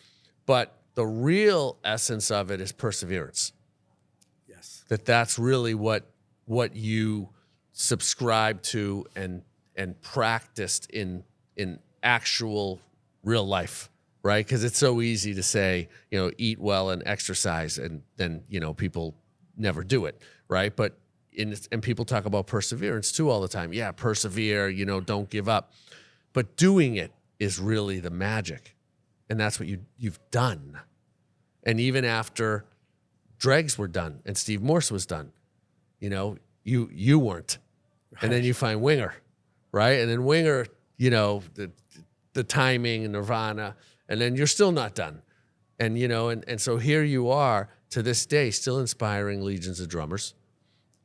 S1: but the real essence of it is perseverance.
S2: Yes.
S1: That's really what you subscribe to and practiced in actual real life, right? Because it's so easy to say, eat well and exercise, and then people never do it, right? But and people talk about perseverance too all the time. Yeah, persevere, don't give up. But doing it is really the magic. And that's what you've done. And even after Dregs were done and Steve Morse was done, you weren't. Right. And then you find Winger, right? And then Winger, the timing and Nirvana, and then you're still not done. And, and so here you are to this day, still inspiring legions of drummers,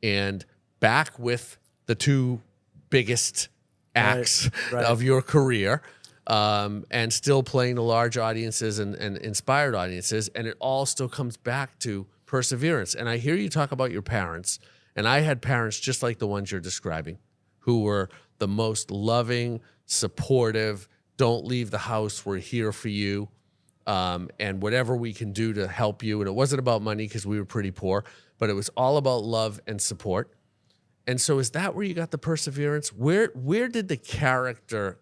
S1: and back with the two biggest acts of your career, and still playing to large audiences and inspired audiences. And it all still comes back to perseverance. And I hear you talk about your parents, and I had parents just like the ones you're describing, who were the most loving, supportive, don't leave the house, we're here for you, and whatever we can do to help you. And it wasn't about money because we were pretty poor, but it was all about love and support. And so is that where you got the perseverance? Where did the character,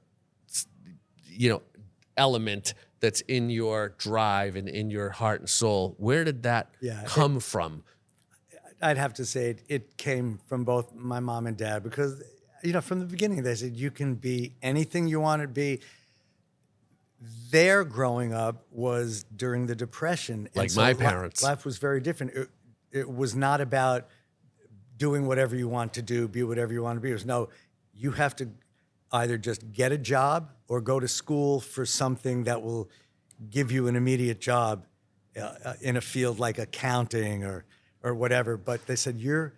S1: element that's in your drive and in your heart and soul, where did that come from?
S2: I'd have to say it came from both my mom and dad, because, from the beginning, they said you can be anything you want to be. Their growing up was during the Depression.
S1: Like my parents.
S2: Life was very different. It was not about doing whatever you want to do, be whatever you want to be. It was, no, you have to either just get a job or go to school for something that will give you an immediate job in a field like accounting or whatever. But they said, you're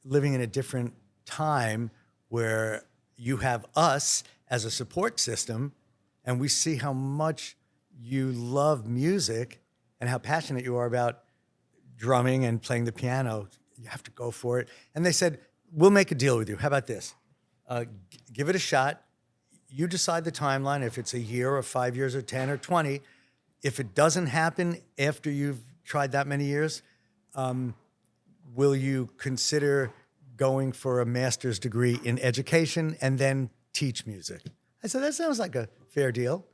S2: living in a different time where you have us as a support system, and we see how much you love music and how passionate you are about drumming and playing the piano. You have to go for it. And they said, we'll make a deal with you. How about this? Give it a shot. You decide the timeline, if it's a year or 5 years or 10 or 20. If it doesn't happen after you've tried that many years, will you consider going for a master's degree in education and then teach music. I said, that sounds like a fair deal.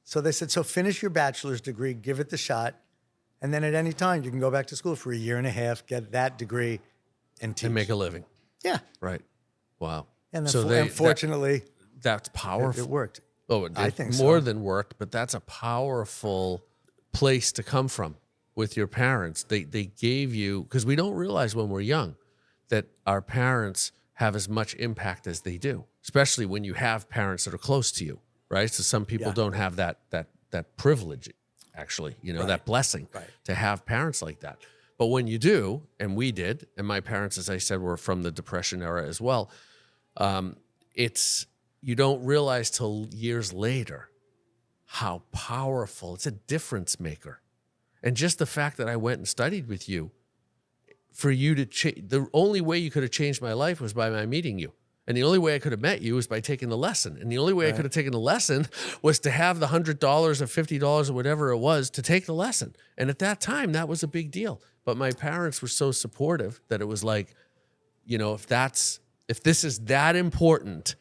S2: So they said, so finish your bachelor's degree, give it the shot, and then at any time you can go back to school for a year and a half, get that degree, and teach.
S1: And make a living.
S2: Yeah.
S1: Right. Wow.
S2: And then
S1: So
S2: unfortunately,
S1: that's powerful.
S2: it worked.
S1: Oh,
S2: I think
S1: more
S2: so.
S1: than worked, but that's a powerful place to come from with your parents. They gave you, because we don't realize when we're young that our parents have as much impact as they do, especially when you have parents that are close to you, right? So some people don't have that privilege, actually, that blessing to have parents like that. But when you do, and we did, and my parents, as I said, were from the Depression era as well, you don't realize till years later how powerful, it's a difference maker. And just the fact that I went and studied with you, for you to the only way you could have changed my life was by my meeting you. And the only way I could have met you was by taking the lesson. And the only way I could have taken the lesson was to have the $100 or $50 or whatever it was to take the lesson. And at that time, that was a big deal. But my parents were so supportive that it was like, if this is that important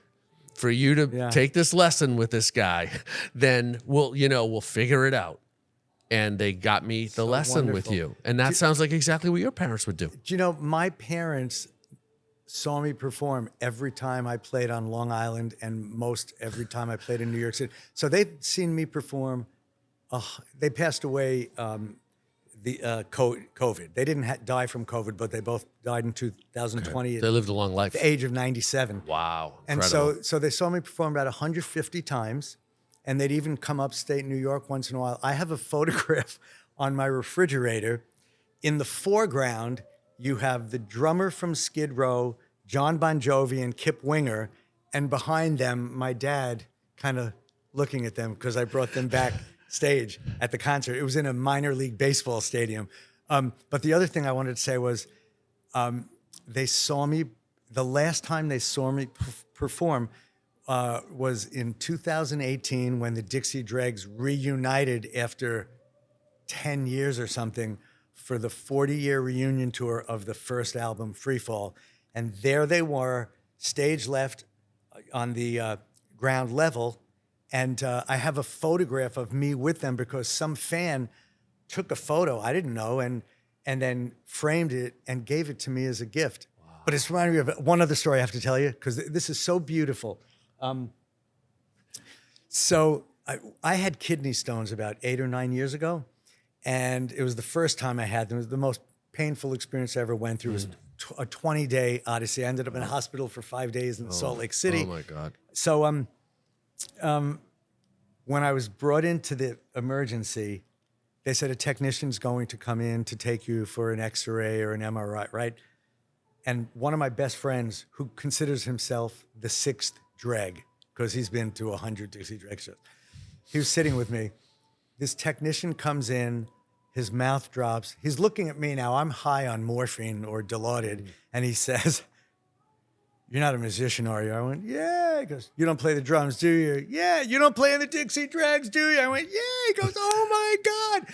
S1: for you to take this lesson with this guy, then we'll figure it out. And they got me the lesson with you. And that sounds like exactly what your parents would do.
S2: Do my parents saw me perform every time I played on Long Island and most every time I played in New York City. So they've seen me perform. They passed away COVID. They didn't die from COVID, but they both died in 2020
S1: They lived a long life.
S2: at the age of 97.
S1: Wow.
S2: And
S1: incredible.
S2: so they saw me perform about 150 times, and they'd even come upstate New York once in a while. I have a photograph on my refrigerator. In the foreground, you have the drummer from Skid Row, John Bon Jovi, and Kip Winger, and behind them, my dad kind of looking at them because I brought them backstage at the concert. It was in a minor league baseball stadium. But the other thing I wanted to say was they saw me, the last time they saw me perform was in 2018 when the Dixie Dregs reunited after 10 years or something for the 40-year reunion tour of the first album, Freefall. And there they were, stage left on the ground level. And I have a photograph of me with them because some fan took a photo, I didn't know, and then framed it and gave it to me as a gift. Wow. But it's reminding me of one other story I have to tell you, because this is so beautiful. So I had kidney stones about 8 or 9 years ago, and it was the first time I had them. It was the most painful experience I ever went through. It was a 20-day odyssey. I ended up in a hospital for 5 days in Salt Lake City.
S1: Oh, my God.
S2: So when I was brought into the emergency, they said a technician's going to come in to take you for an X-ray or an MRI, right? And one of my best friends, who considers himself the sixth Dreg, because he's been to 100 Dixie Dregs shows, he was sitting with me. This technician comes in, his mouth drops. He's looking at me now. I'm high on morphine or Dilaudid, and he says, "You're not a musician, are you?" I went, "Yeah." He goes, "You don't play the drums, do you?" "Yeah." "You don't play in the Dixie Dregs, do you?" I went, "Yeah." He goes, "Oh my God,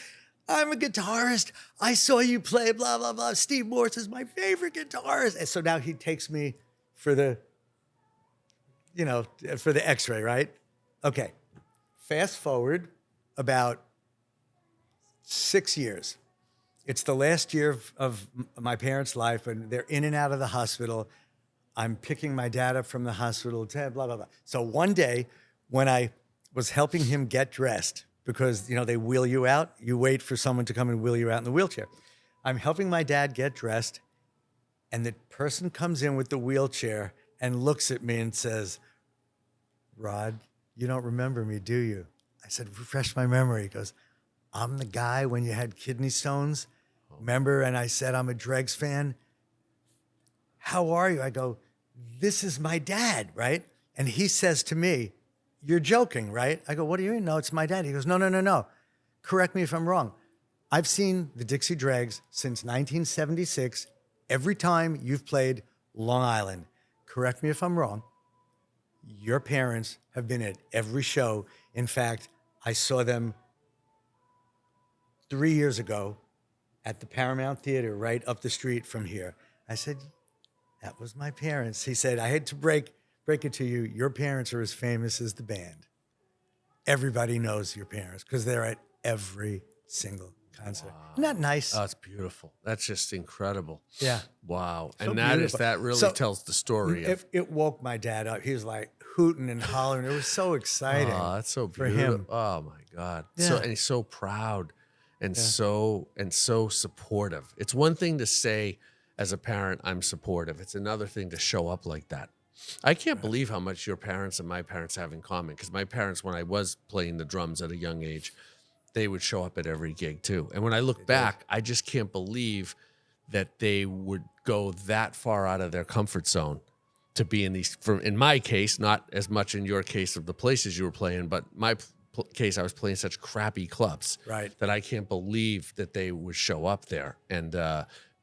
S2: I'm a guitarist. I saw you play, blah, blah, blah. Steve Morse is my favorite guitarist." And so now he takes me for the, for the X-ray, right? Okay. Fast forward about 6 years. It's the last year of my parents' life, and they're in and out of the hospital. I'm picking my dad up from the hospital, blah, blah, blah. So one day when I was helping him get dressed, because, they wheel you out, you wait for someone to come and wheel you out in the wheelchair. I'm helping my dad get dressed, and the person comes in with the wheelchair and looks at me and says, "Rod, you don't remember me, do you?" I said, "Refresh my memory." He goes, "I'm the guy when you had kidney stones, remember? And I said, I'm a Dregs fan. How are you?" I go, "This is my dad," right? And he says to me, "You're joking, right?" I go, "What do you mean?" "No, it's my dad." He goes, No. Correct me if I'm wrong. I've seen the Dixie Dregs since 1976, every time you've played Long Island. Correct me if I'm wrong. Your parents have been at every show. In fact, I saw them 3 years ago at the Paramount Theater right up the street from here. I said, "That was my parents." He said, "I had to break break it to you, your parents are as famous as the band. Everybody knows your parents because they're at every single concert. Isn't that nice?
S1: Oh, it's beautiful. That's just incredible.
S2: Yeah.
S1: Wow.
S2: So
S1: And
S2: beautiful.
S1: that really
S2: So,
S1: tells the story of,
S2: It woke my dad up. He was like hooting and hollering. It was so exciting.
S1: oh, that's so
S2: for
S1: beautiful.
S2: him.
S1: Oh my God.
S2: Yeah.
S1: And he's so proud and so supportive. It's one thing to say as a parent, I'm supportive. It's another thing to show up like that. I can't believe how much your parents and my parents have in common, because my parents, when I was playing the drums at a young age, they would show up at every gig too. And when I look back, I just can't believe that they would go that far out of their comfort zone to be in these, in my case, not as much in your case of the places you were playing, but my case, I was playing such crappy clubs that I can't believe that they would show up there. And,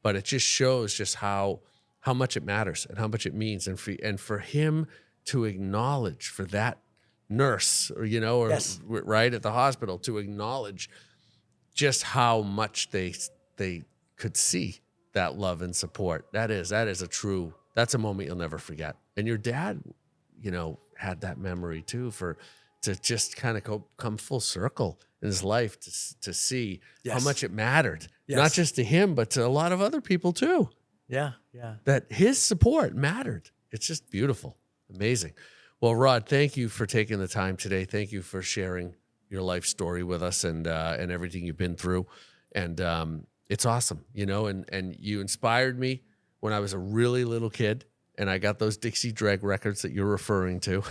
S1: but it just shows just how much it matters and how much it means. And for him to acknowledge, for that nurse, or, you know, or right at the hospital, to acknowledge just how much they could see that love and support. That's a moment you'll never forget. And your dad, you know, had that memory too, to just kind of come full circle in his life to see how much it mattered, not just to him, but to a lot of other people too.
S2: Yeah, yeah.
S1: That his support mattered. It's just beautiful. Amazing. Well, Rod, thank you for taking the time today. Thank you for sharing your life story with us and everything you've been through. And it's awesome, you know, and you inspired me when I was a really little kid, and I got those Dixie Dreg records that you're referring to.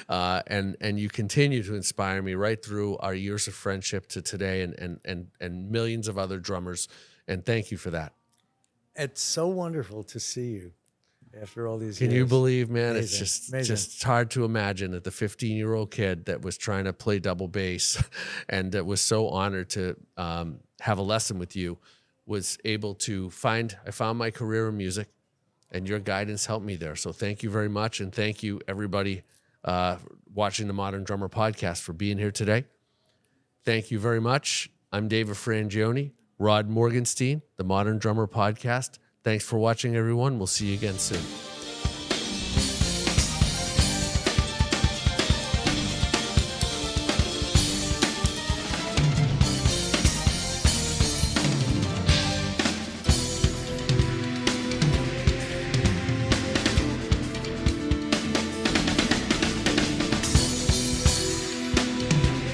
S1: And you continue to inspire me right through our years of friendship to today, and millions of other drummers. And thank you for that.
S2: It's so wonderful to see you after all these years.
S1: Can you believe, man?
S2: Amazing.
S1: It's
S2: Amazing.
S1: just hard to imagine that the 15-year-old kid that was trying to play double bass and that was so honored to have a lesson with you was able to I found my career in music, and your guidance helped me there. So thank you very much. And thank you, everybody watching the Modern Drummer podcast, for being here today. Thank you very much. I'm David Frangioni. Rod Morgenstein, the Modern Drummer podcast. Thanks for watching, everyone. We'll see you again soon.